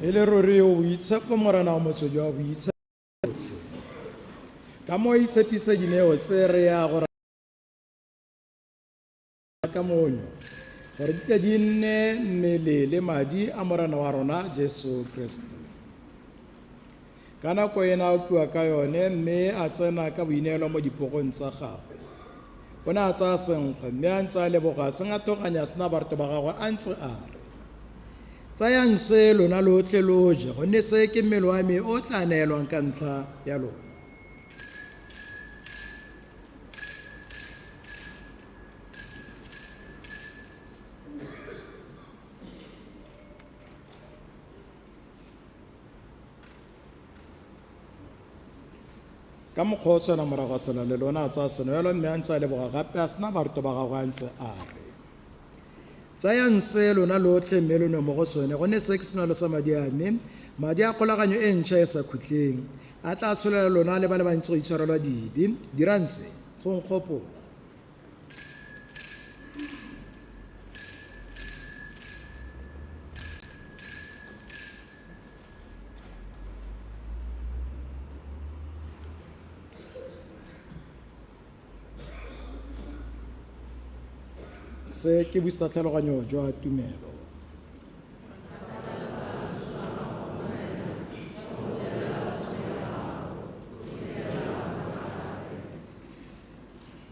e le ruri o boitshepo morena wa motswedi wa boitshepo ka mo itshepisa dineo tse re ya go ka monyo gore di tle di nne mmele le madi a morena wa rona Jesu Kriste. Ka nako ena a utlwiwa ka yone mme a tsena ka boineelo mo dipogong tsa gagwe. O ne a tsaya senkgwe mme a ntse a leboga a sengatoganya a sena barto ba gagwe a ntse a re, tsayang se lona lotlhe lo je gonne se ke mmele wa me o tla neelwang ka ntlha ya lona. Ka mokgwa o tsena morago a sela le lona a tsaya senwelo mme a ntse a leboga gape a sena barto ba gagwe a ntse a re, tsayang se lona lotlhe mme lo nwe mo go sone gonne se ke senwelo sa madi a me, madi a kgolaganyo e ntšha e sa khutleng a tla tsholela lona le ba le bantsi go itshwarelwa dibe. Dirang se go nkgopola. Se ke buisa tlhaloganyo jwa tumelo.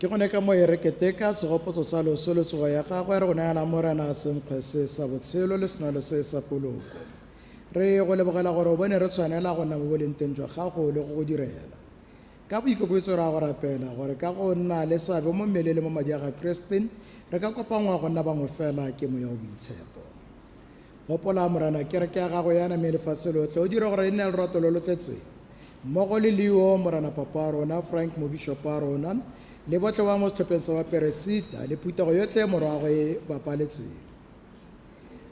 Ke gone ka mo e re keteka segopotso sa loso le tsogo ya gagwe re go neela morena a senkgwe se sa botshelo le senwelo se sa poloko. Re go lebogela gore o bone re tshwanela go nna mo boleng teng jwa gago le go go direla. Ka boikokobetso ra go rapela gore ka go nna le seabe mo mmeleng le mo madi a ga Kristen re ka kopangwa go nna bangwe fela ke moya o boitshepo. Gopola morena kereke ya gago ya nameng lefatshe lotlhe o dire gore e nne lerato lo lo tletseng mmogo le Leo morena papa wa rona, Frank mobishopo wa rona le botlhe ba mo setlhopheng sa baperesita le phutego yotlhe morago e bapaletseng.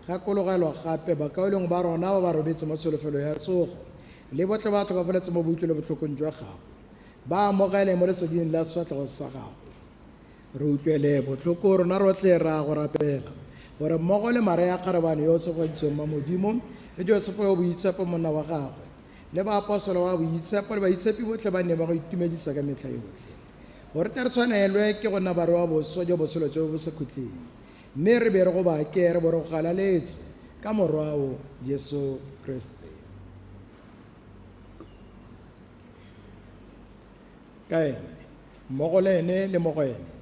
Gakologelwa gape bakaolong ba rona ba ba robetse mo tsholofelo ya tsogo le botlhe ba tlhokafaletseng mo boitlho le botlhokong jwa gago ba amogele mo leseding la sefatlhego sa gago. Re utlwele botlhoko rona rotlhe ra go rapela gore mmogo le Maria Kgarebane yo o tshegoditsweng mo modimo le Josepo yo boitshepo monna wa gagwe le baapostolo wa boitshepo le baitshepi botlhe ba ne ba go itumedisa ka metlha yotlhe gore tle re tshwanelwe ke go nna bare wa boswa jo botshelo jo bo sa khutleng mme re be re go bake re bo re go galaletse ka morwao Jesu Kriste. Ka ene mmogo le ene le mo go ene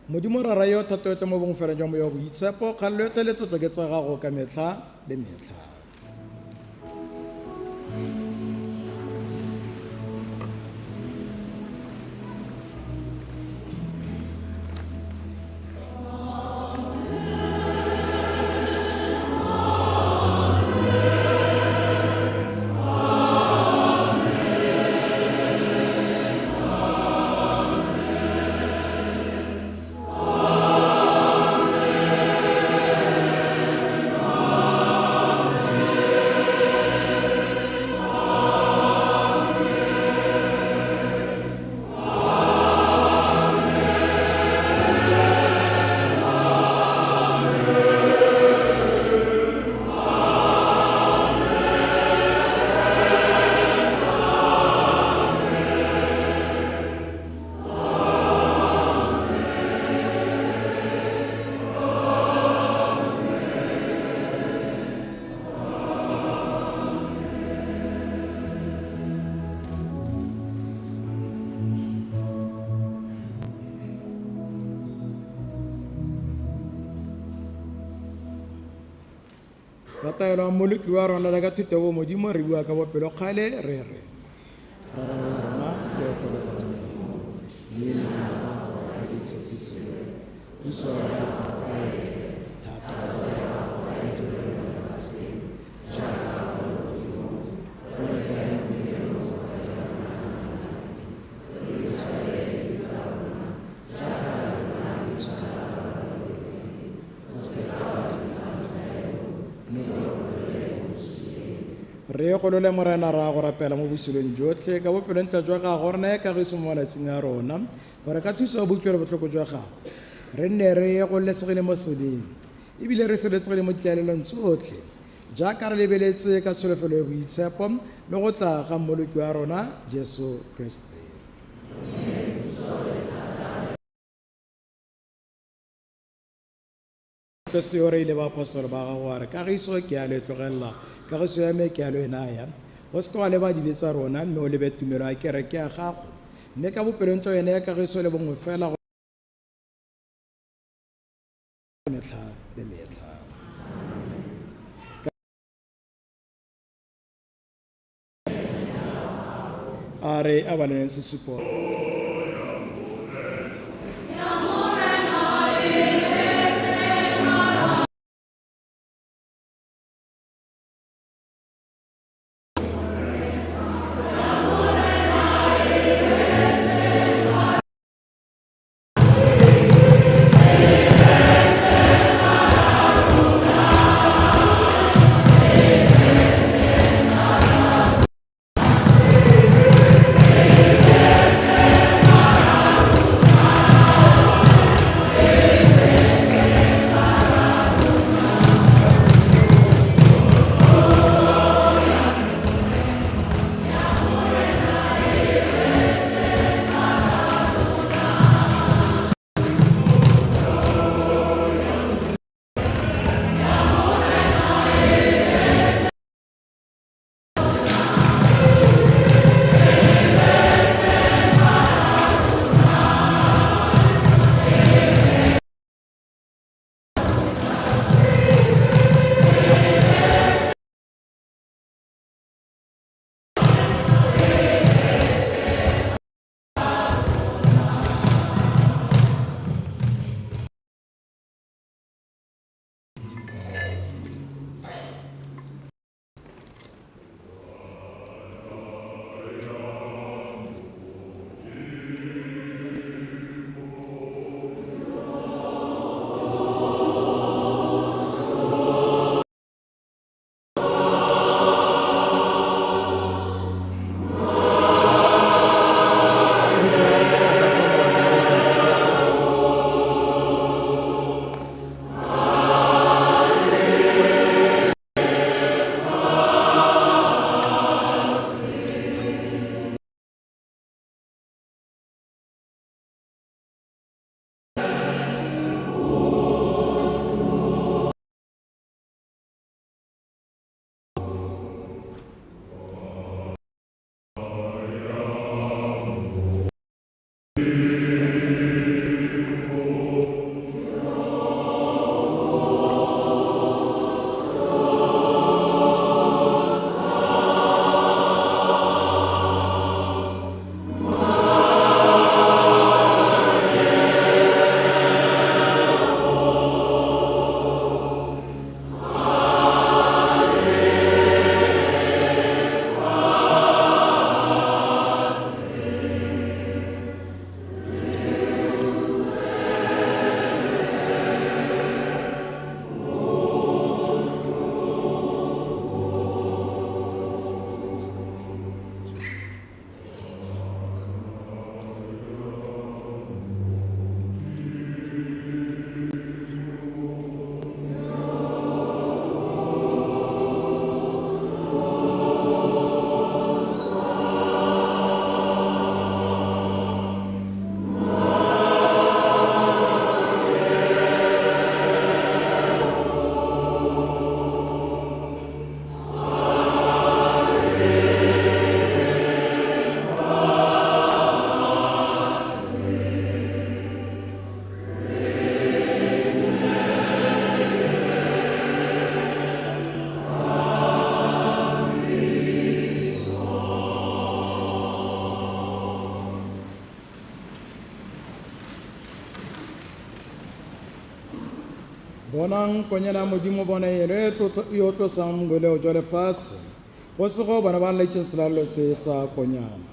modimo ra yo thata yotlhe mo bongwe fela jwa moya wa boitshepo kgalelo yotlhe le tlotlo ke tsa gago ka metlha le metlha. Ka taelo a moloki wa rona le ka thuto bo modimo re bua ka bopelo kgale re re rara wa rona le o pele ga dimo leina la gago a ditshepiso puso ya gago a e thata ba gago a direla lefatshe jaaka gore fa re be mo sekgweng sa le tshware le tsalo jaaka le tshware re golole morena ra go rapela mo bosilong jotlhe ka bopelong tla jwa gago re naye kagiso mo malatsing a rona gore ka thusa go boitlhelo botlhoko jwa gago re nne re ye gololesegile mo sebeng ebile re sireletsegile mo ditlalelong tsotlhe jaaka re lebeletse ka tsholofelo ya boitshepo le go tla ga mmoloki wa rona Jesu Kriste. Peso yore ile ba apostolo ba gago a re kagiso ke a le tlogelela kagiso ya me ke a lo e naya go se ka wa leba dibe tsa rona mme o lebe tumelo a kereke ya gago mme ka bopelong tlo yone ya kagiso le bongwe fela metlha le metlha. A re a baleng sesupo. Bonang konyana modimo bona ene yo tlosang boleo jwa lefatshe go se go bana ba letse selalo se sa konyana.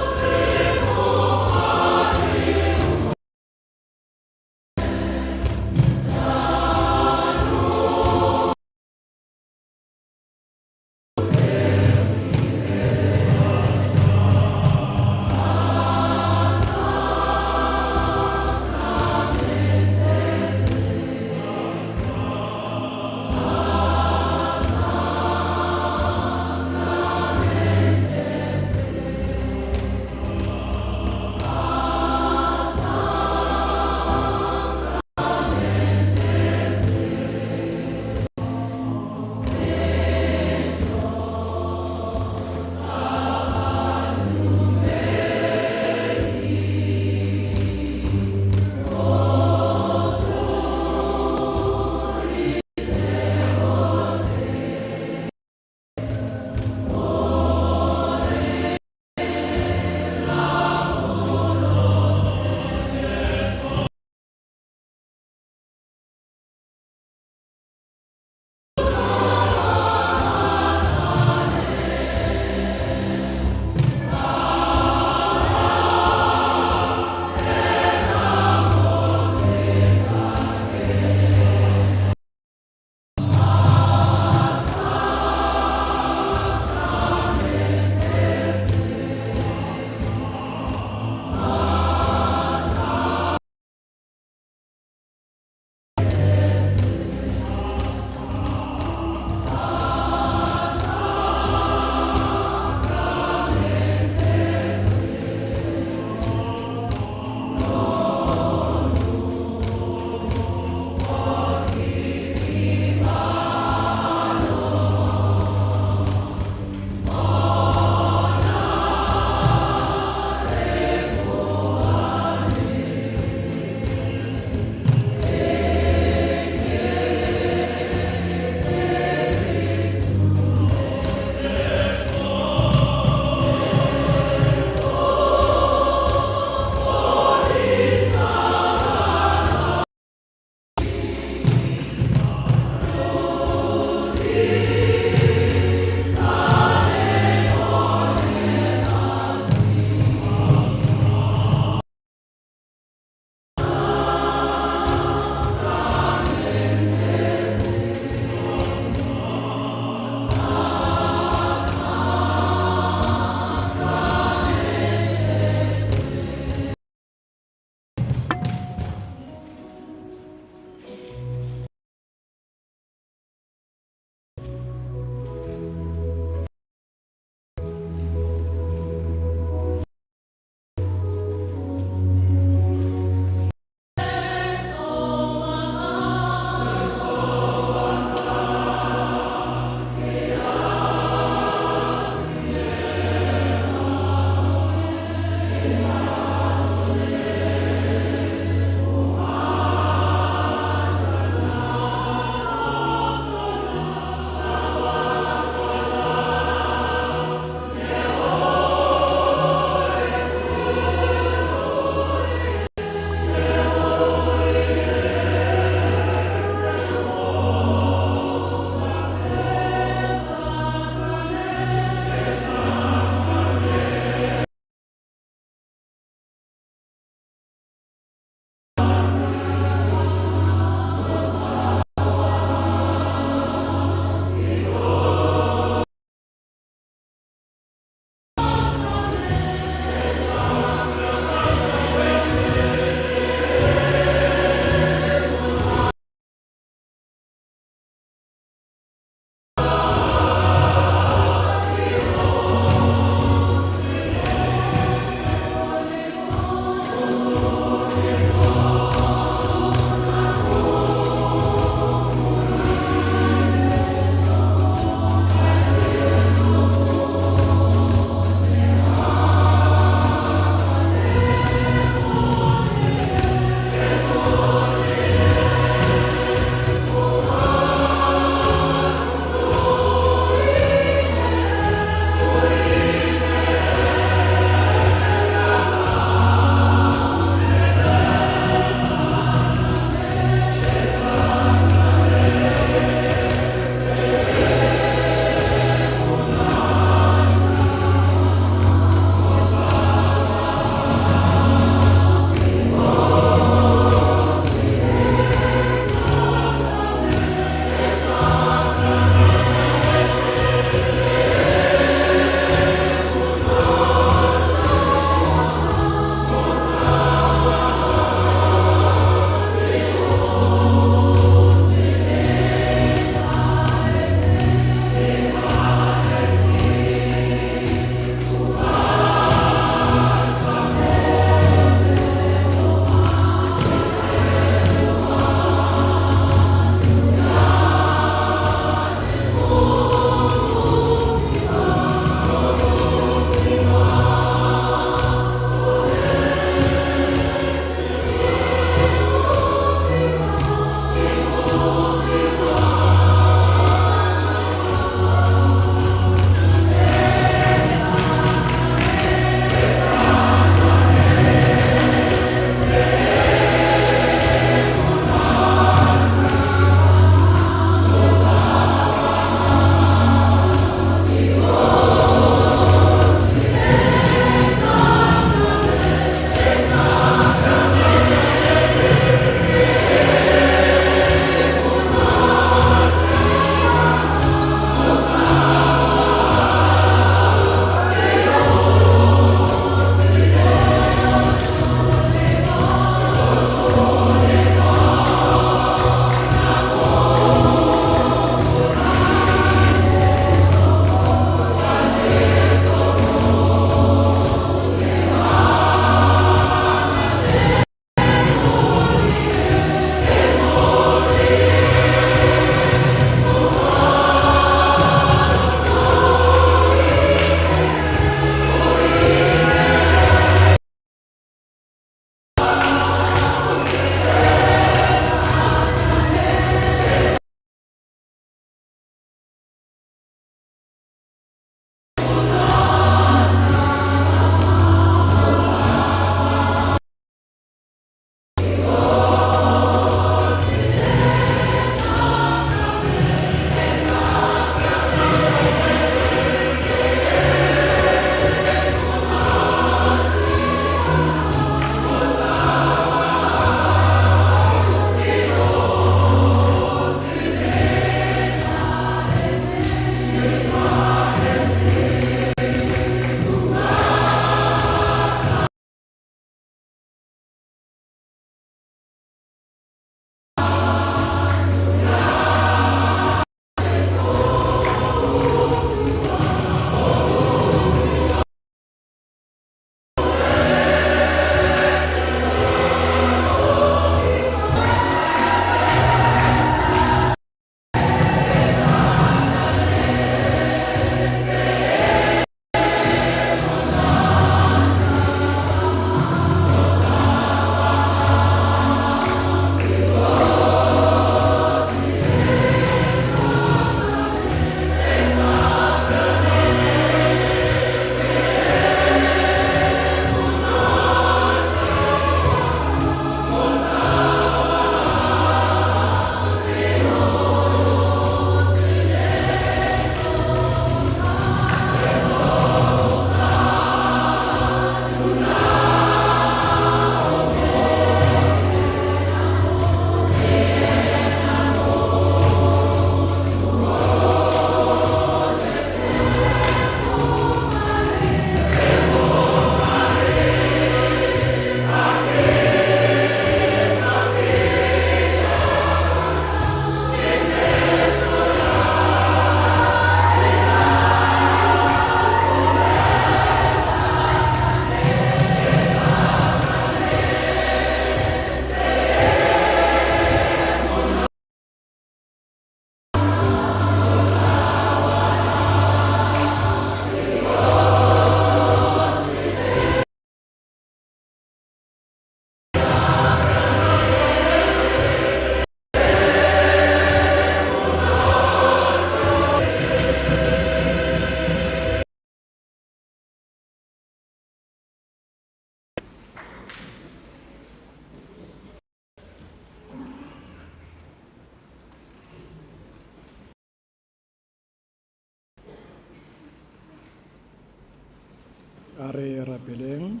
a re rapeleng.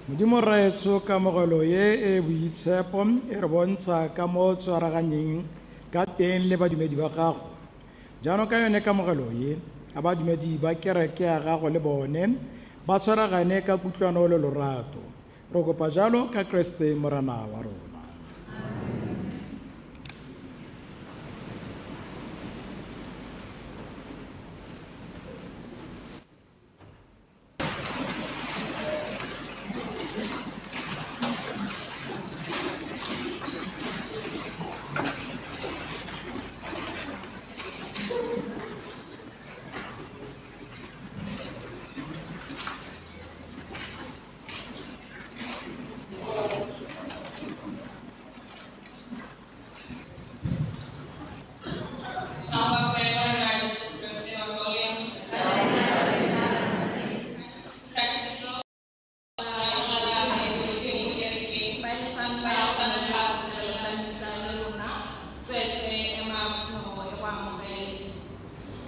Modimo Raeso kamogelo ye e boitshepo e re bontsha ka mo tshwaraganyeng ka teng le badumedi ba gago. Jaanong ka yone kamogelo ye a badumedi ba kereke ya gago le bone ba tshwaragane ka kutlwano le lorato. Re kopa jalo ka Kriste Morena wa rona.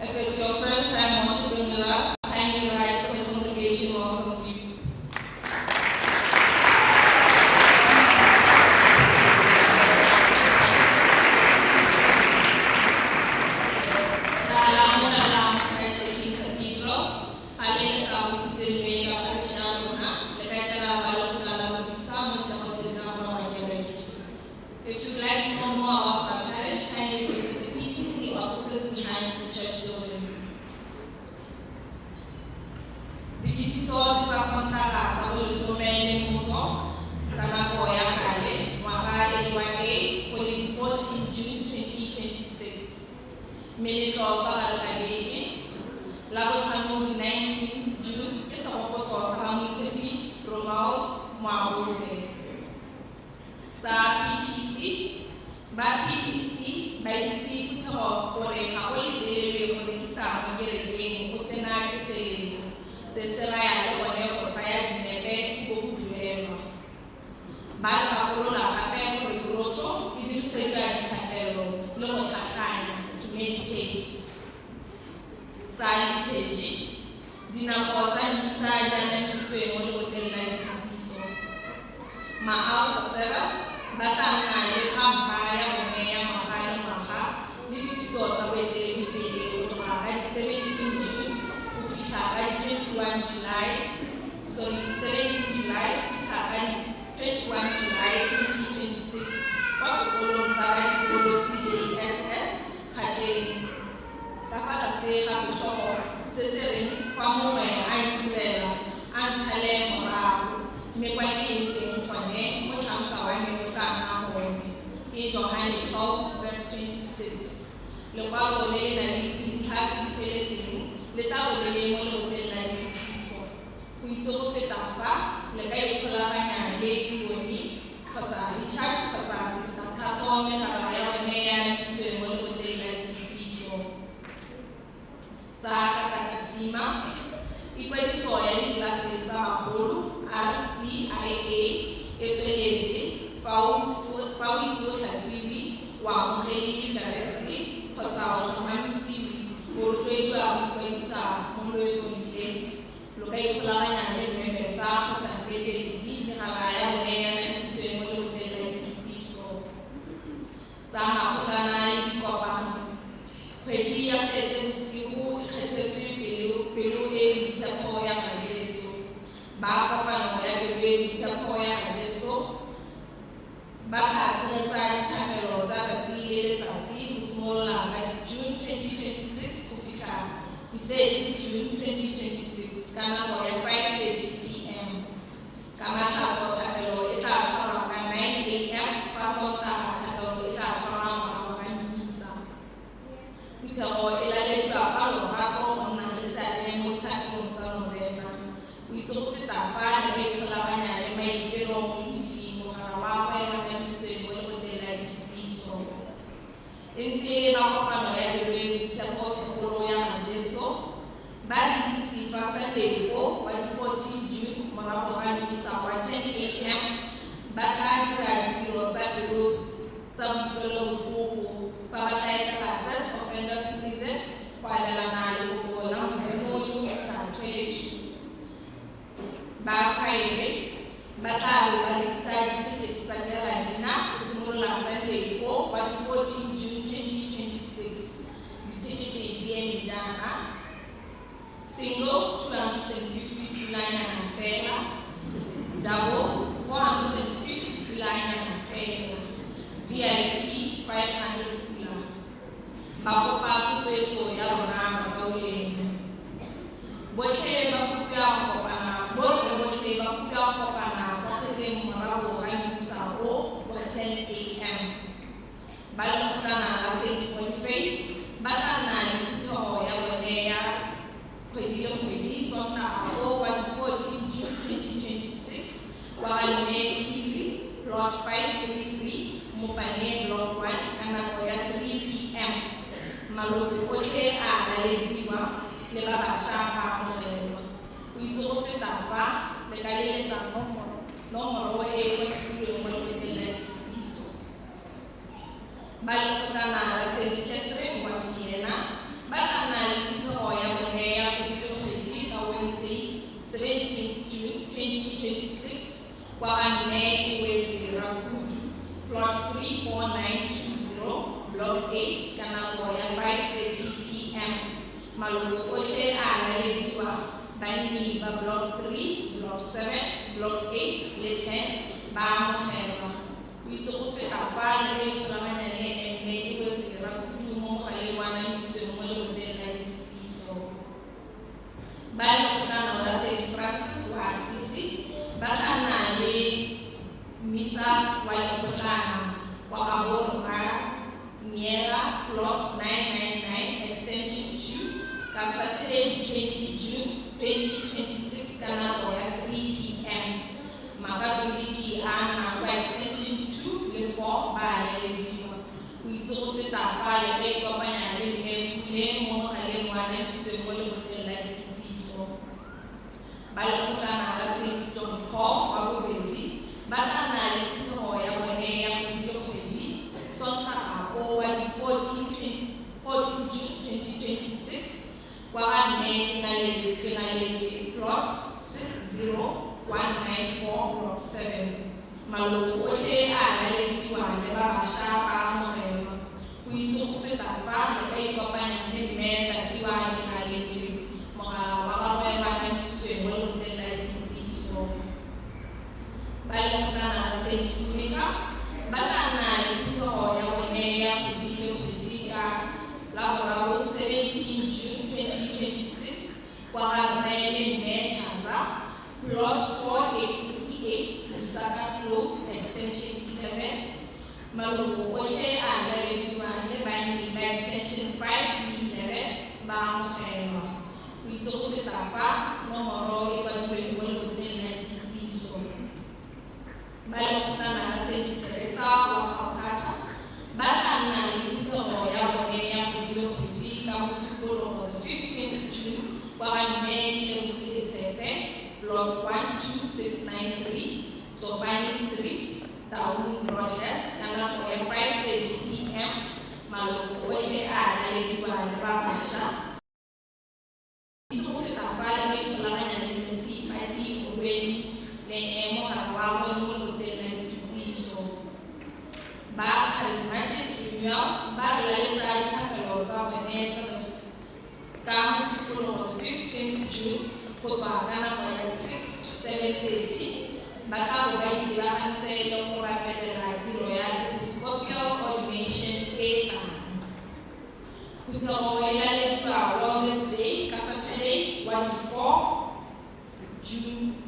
If it's your first time worshiping with us, kindly rise for the congregation welcomes you. If you'd like to know more about our parish, kindly visit the PPC offices behind the church building. Dikitiso di pasontaga sa ulusumene muto sa Nagoya Kale, Mwaka Eliwake, Holy 14 June 2026. Minute of Alkabege, Labotano 19 June, Kesapoto Samitepi, Romaut, Mawude. Sa PPC, ba PPC, ba isi kuto kore kakoli dele kore kisa magere geng usena kise sesera ya kone kofaya jinebe boku juema. Ba kakolo la kape kore kuroto idu sega kapelo lomo kakanya to meditate. Sa iteji dinakota nisa jana msitwe mwole wotela katiso. Ma out of service. Batang le kampaya meya mahal maha litito tabete dipele untuk 17 June ufika 21 July 17 July ufika 21 July 2026 pasekolong Sarah Kolo CJSS kate tafata se kasutoko sesering famu me ainkulela antale mora mekwani kone mo chamka wa me John 12 verse 26. Le Bible le na likati feleting le tabo le mo le la siso. Kuito fetafa le kai kula kana le tuoni kota richard kota sista kato me kala ya wene ya siso mo le la siso. Sa kata kasima ikweli so ya ni klase za mahulu RCIA eteleze Paulizo Chadwiwi wa Mkheli Daresi kota wa Mamisiwi Urtwedu wa Mkwelisa Mwedu Mbile Lukai Kulawanya Mbele Fa kota Mbele Izi Mihalaya Wenea na Msitwe Mwelu Mbele Kitiso Sama kutana Yikopa Kweti ya Sete Msimu Khetetu Pelu Ebi Tapo ya Kajesu Baka Fano ya Bebe Tapo ya Kajesu Baka Sinazari Kamero Zazile Zazi Smola by June 2026 kufika 30 June 2026 Kana Moya 5:30 PM Kama Tato Kamero Ita Sora 9 AM Pasota Kamero Ita Sora Mwana Misa Ita O Ilale Palo Bako Ona Lisa Muta Kunta Novena Wito Fita Fa Ile Kulawanya Mai Pero Ente na kopano ya lewe tsepo sekolo ya Jesu bali si fasale ko wa 14 June marapo ga misa wa 10 AM bakati ra biro tsa biro tsa bikolo go pa ba tla first offender citizen kwa la ba kopa tutuetso ya rona makauleng. Botlhe ba kopiwa go kopana borre botlhe ba kopiwa go kopana kwa kgweding morago ga mmisao wa 10 a.m. Ba lekgotlana la St. Boniface ba tla nna le phetogo ya bone ya kgwedi le kgwedi Sontaga wa 14 June 2026 kwa Galome Kiri Plot 533 Mopane Block 1 ka nako ya 3 p.m. Maloko otlhe a lalediwa le ba bašwa ba amogelwa. Go itse go feta fa le ka leletsa nomoro e e kwadilweng mo lebeteng la dikitsiso. Ba lekgotlana la St. Catherine wa Siena ba tla nna le phetogo ya bone ya kgwedi le kgwedi ka Wednesday 17 June 2026 kwa Mme Iwezi Rakudu Plot 34920 Block 8 ka nako ya 5:30 p.m. Maloko otlhe a lalediwa banni ba Block 3, Block 7, Block 8 le 10 ba amogelwa. Go itse go feta fa le ikgolaganya le Mme Iwezi Rakudu mo mogaleng wa namisitsweng mo leboteng la dikitsiso. Ba lekgotlana la St. Francis wa Assisi ba tla nna le mmisa wa lekgotlana wa Gaborra Miera Plot 999 Extension 2 ka Saturday 20 June 2026 ka nako ya 3 p.m. Makatoliki a nna kwa Extension 2 le 4 ba lalediwa. Go itse go feta fa le ka ikopanya le Mmepule mo mogaleng wa namisitsweng mo leboteng la dikitsiso. Ba lekgotlana la St. John Paul wa bobedi ba tla nna le phetogo ya bone ya kgwedi le kgwedi Sontaga wa 14 June 2026 kwa Mme Naledi Plot 60194 Block 7. Maloko otlhe a lalediwa le ba bašwa ba amogelwa. Go itse go feta fa le ka ikopanya le Mme Tatiwa Dinaledi mogala wa gagwe wa namisitsweng mo leboteng la dikitsiso. Ba lekgotlana la St. Monica ba tla nna le phetogo ya bone ya kgwedi le kgwedi ka la boraro 17 June 2026 kwa Mme Chaza Plot 4838 Lusaka Close Extension 11. Maloko otlhe a lalediwa le banni ba Extension 5 ba amogelwa. Go itse go feta fa nomoro e kwadilweng mo leboteng la dikitsiso. Ba lekgotlana la St. Teresa wa Calcutta ba tla nna le phetogo ya bone ya kgwedi le kgwedi ka Mosupologo 15 June kwa Mme Lebohile Tsepe Plot 12693 Tsopane Street Taung Broadcast ka nako ya 5:30 p.m. Maloko otlhe a lalediwa le ba bašwa. Go feta fa le ka ikgolaganya le Messi Padi Morueni le mogala wa gagwe mo leboteng la dikitsiso. Ba Charismatic Union ba re laletsa dithapelo tsa bone ka Mosupologo 15 June go tswa ka nako ya 6 to 7:30 ba tla bo ba itiragantse le go rapelela tiro ya Episcopal Ordination e tlang. Phetogo e lalediwa Wellness Day ka Saturday wa 4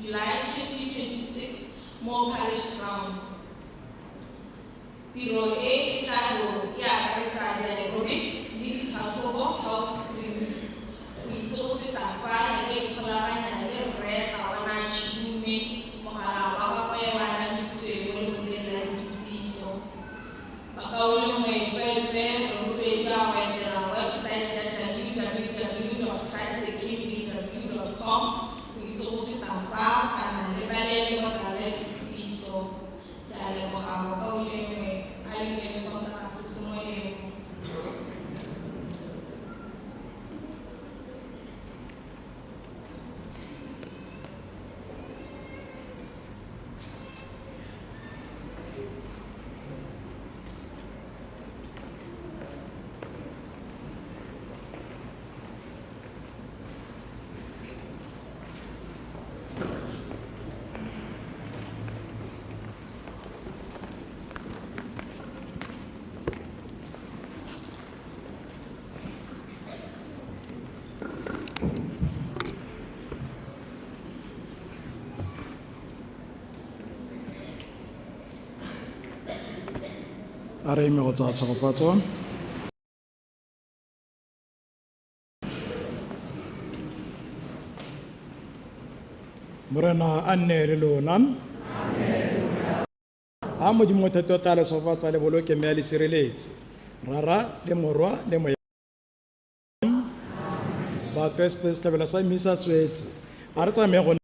July 2026 mo Parish Grounds. Tiro e tla bo e akaretsa di-aerobics le ditlhatlhobo health screening. Go itse go feta fa le ka ikgolaganya le Rre Tawana Chidume mogala wa gagwe wa namisitsweng mo leboteng la dikitsiso. Bakaulengwetswetswe rotloedi ba go etela website ya www.christthenkingbw.com go itse go feta fa kana le balele mogala la dikitsiso. Ke a leboga Bakaulengwe a le Nelson ka se sengwe le a re eme go tsaya tshogopatso. Morena a nne le lona. A Modimo Mothati o tla le tshofatsa le boloke mme a le sireletse. Rara le morwa le moya ba Kreste setlhabelo sa mmisa swetse. A re tsamaye go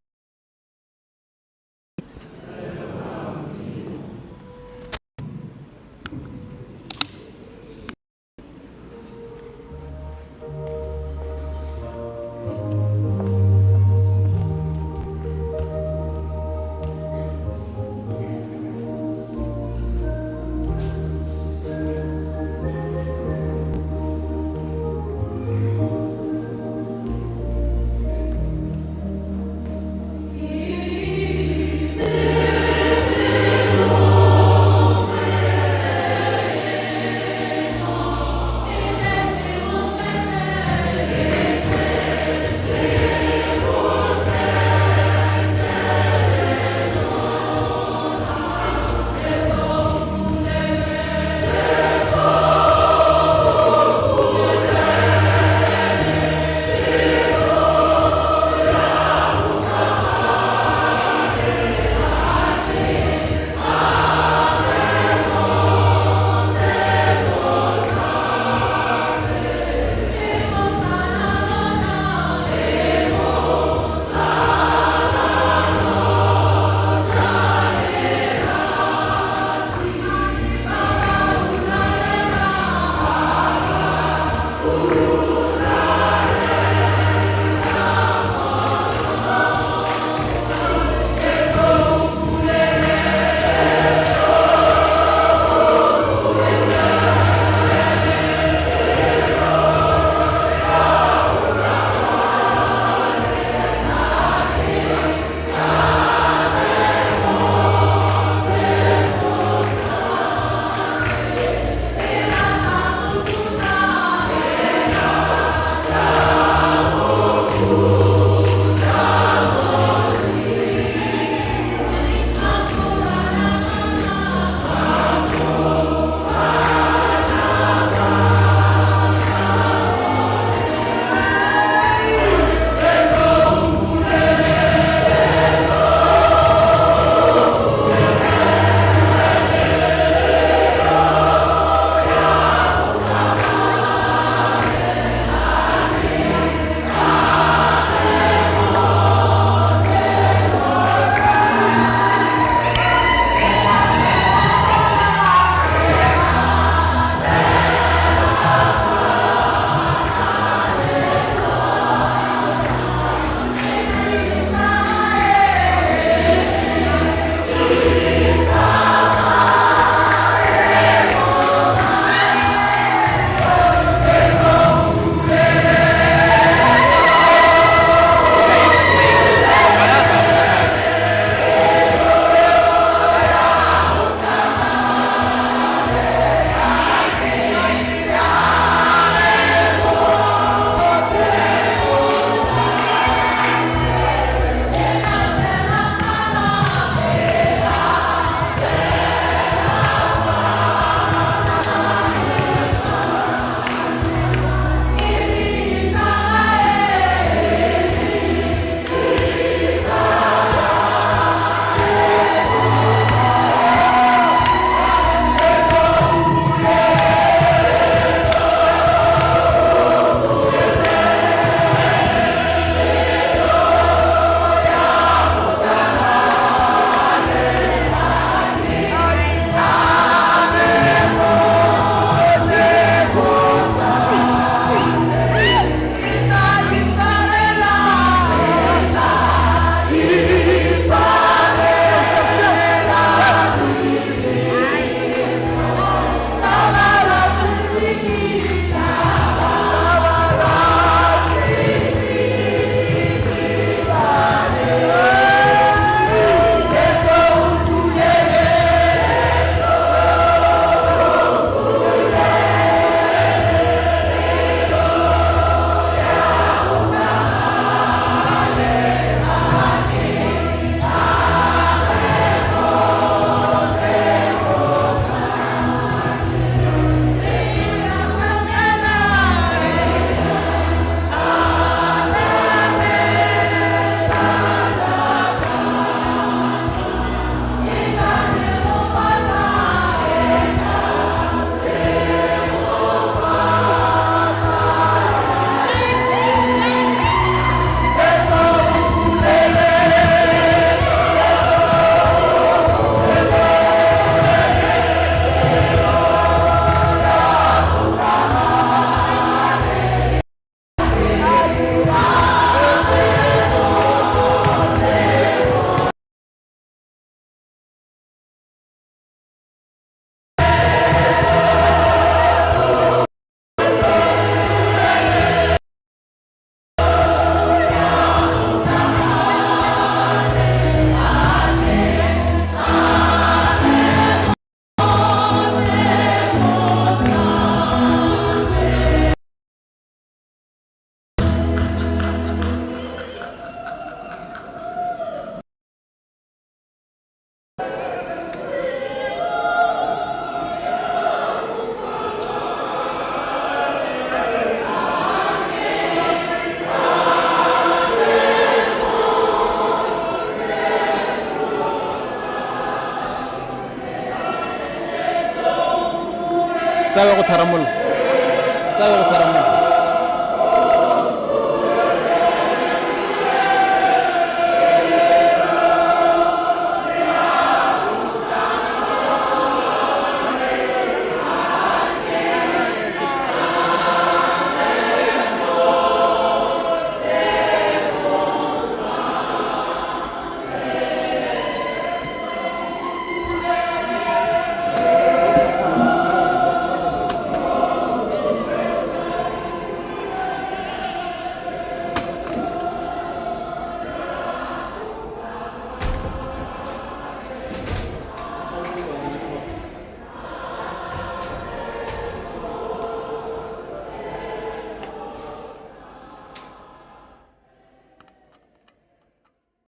go tharamolla.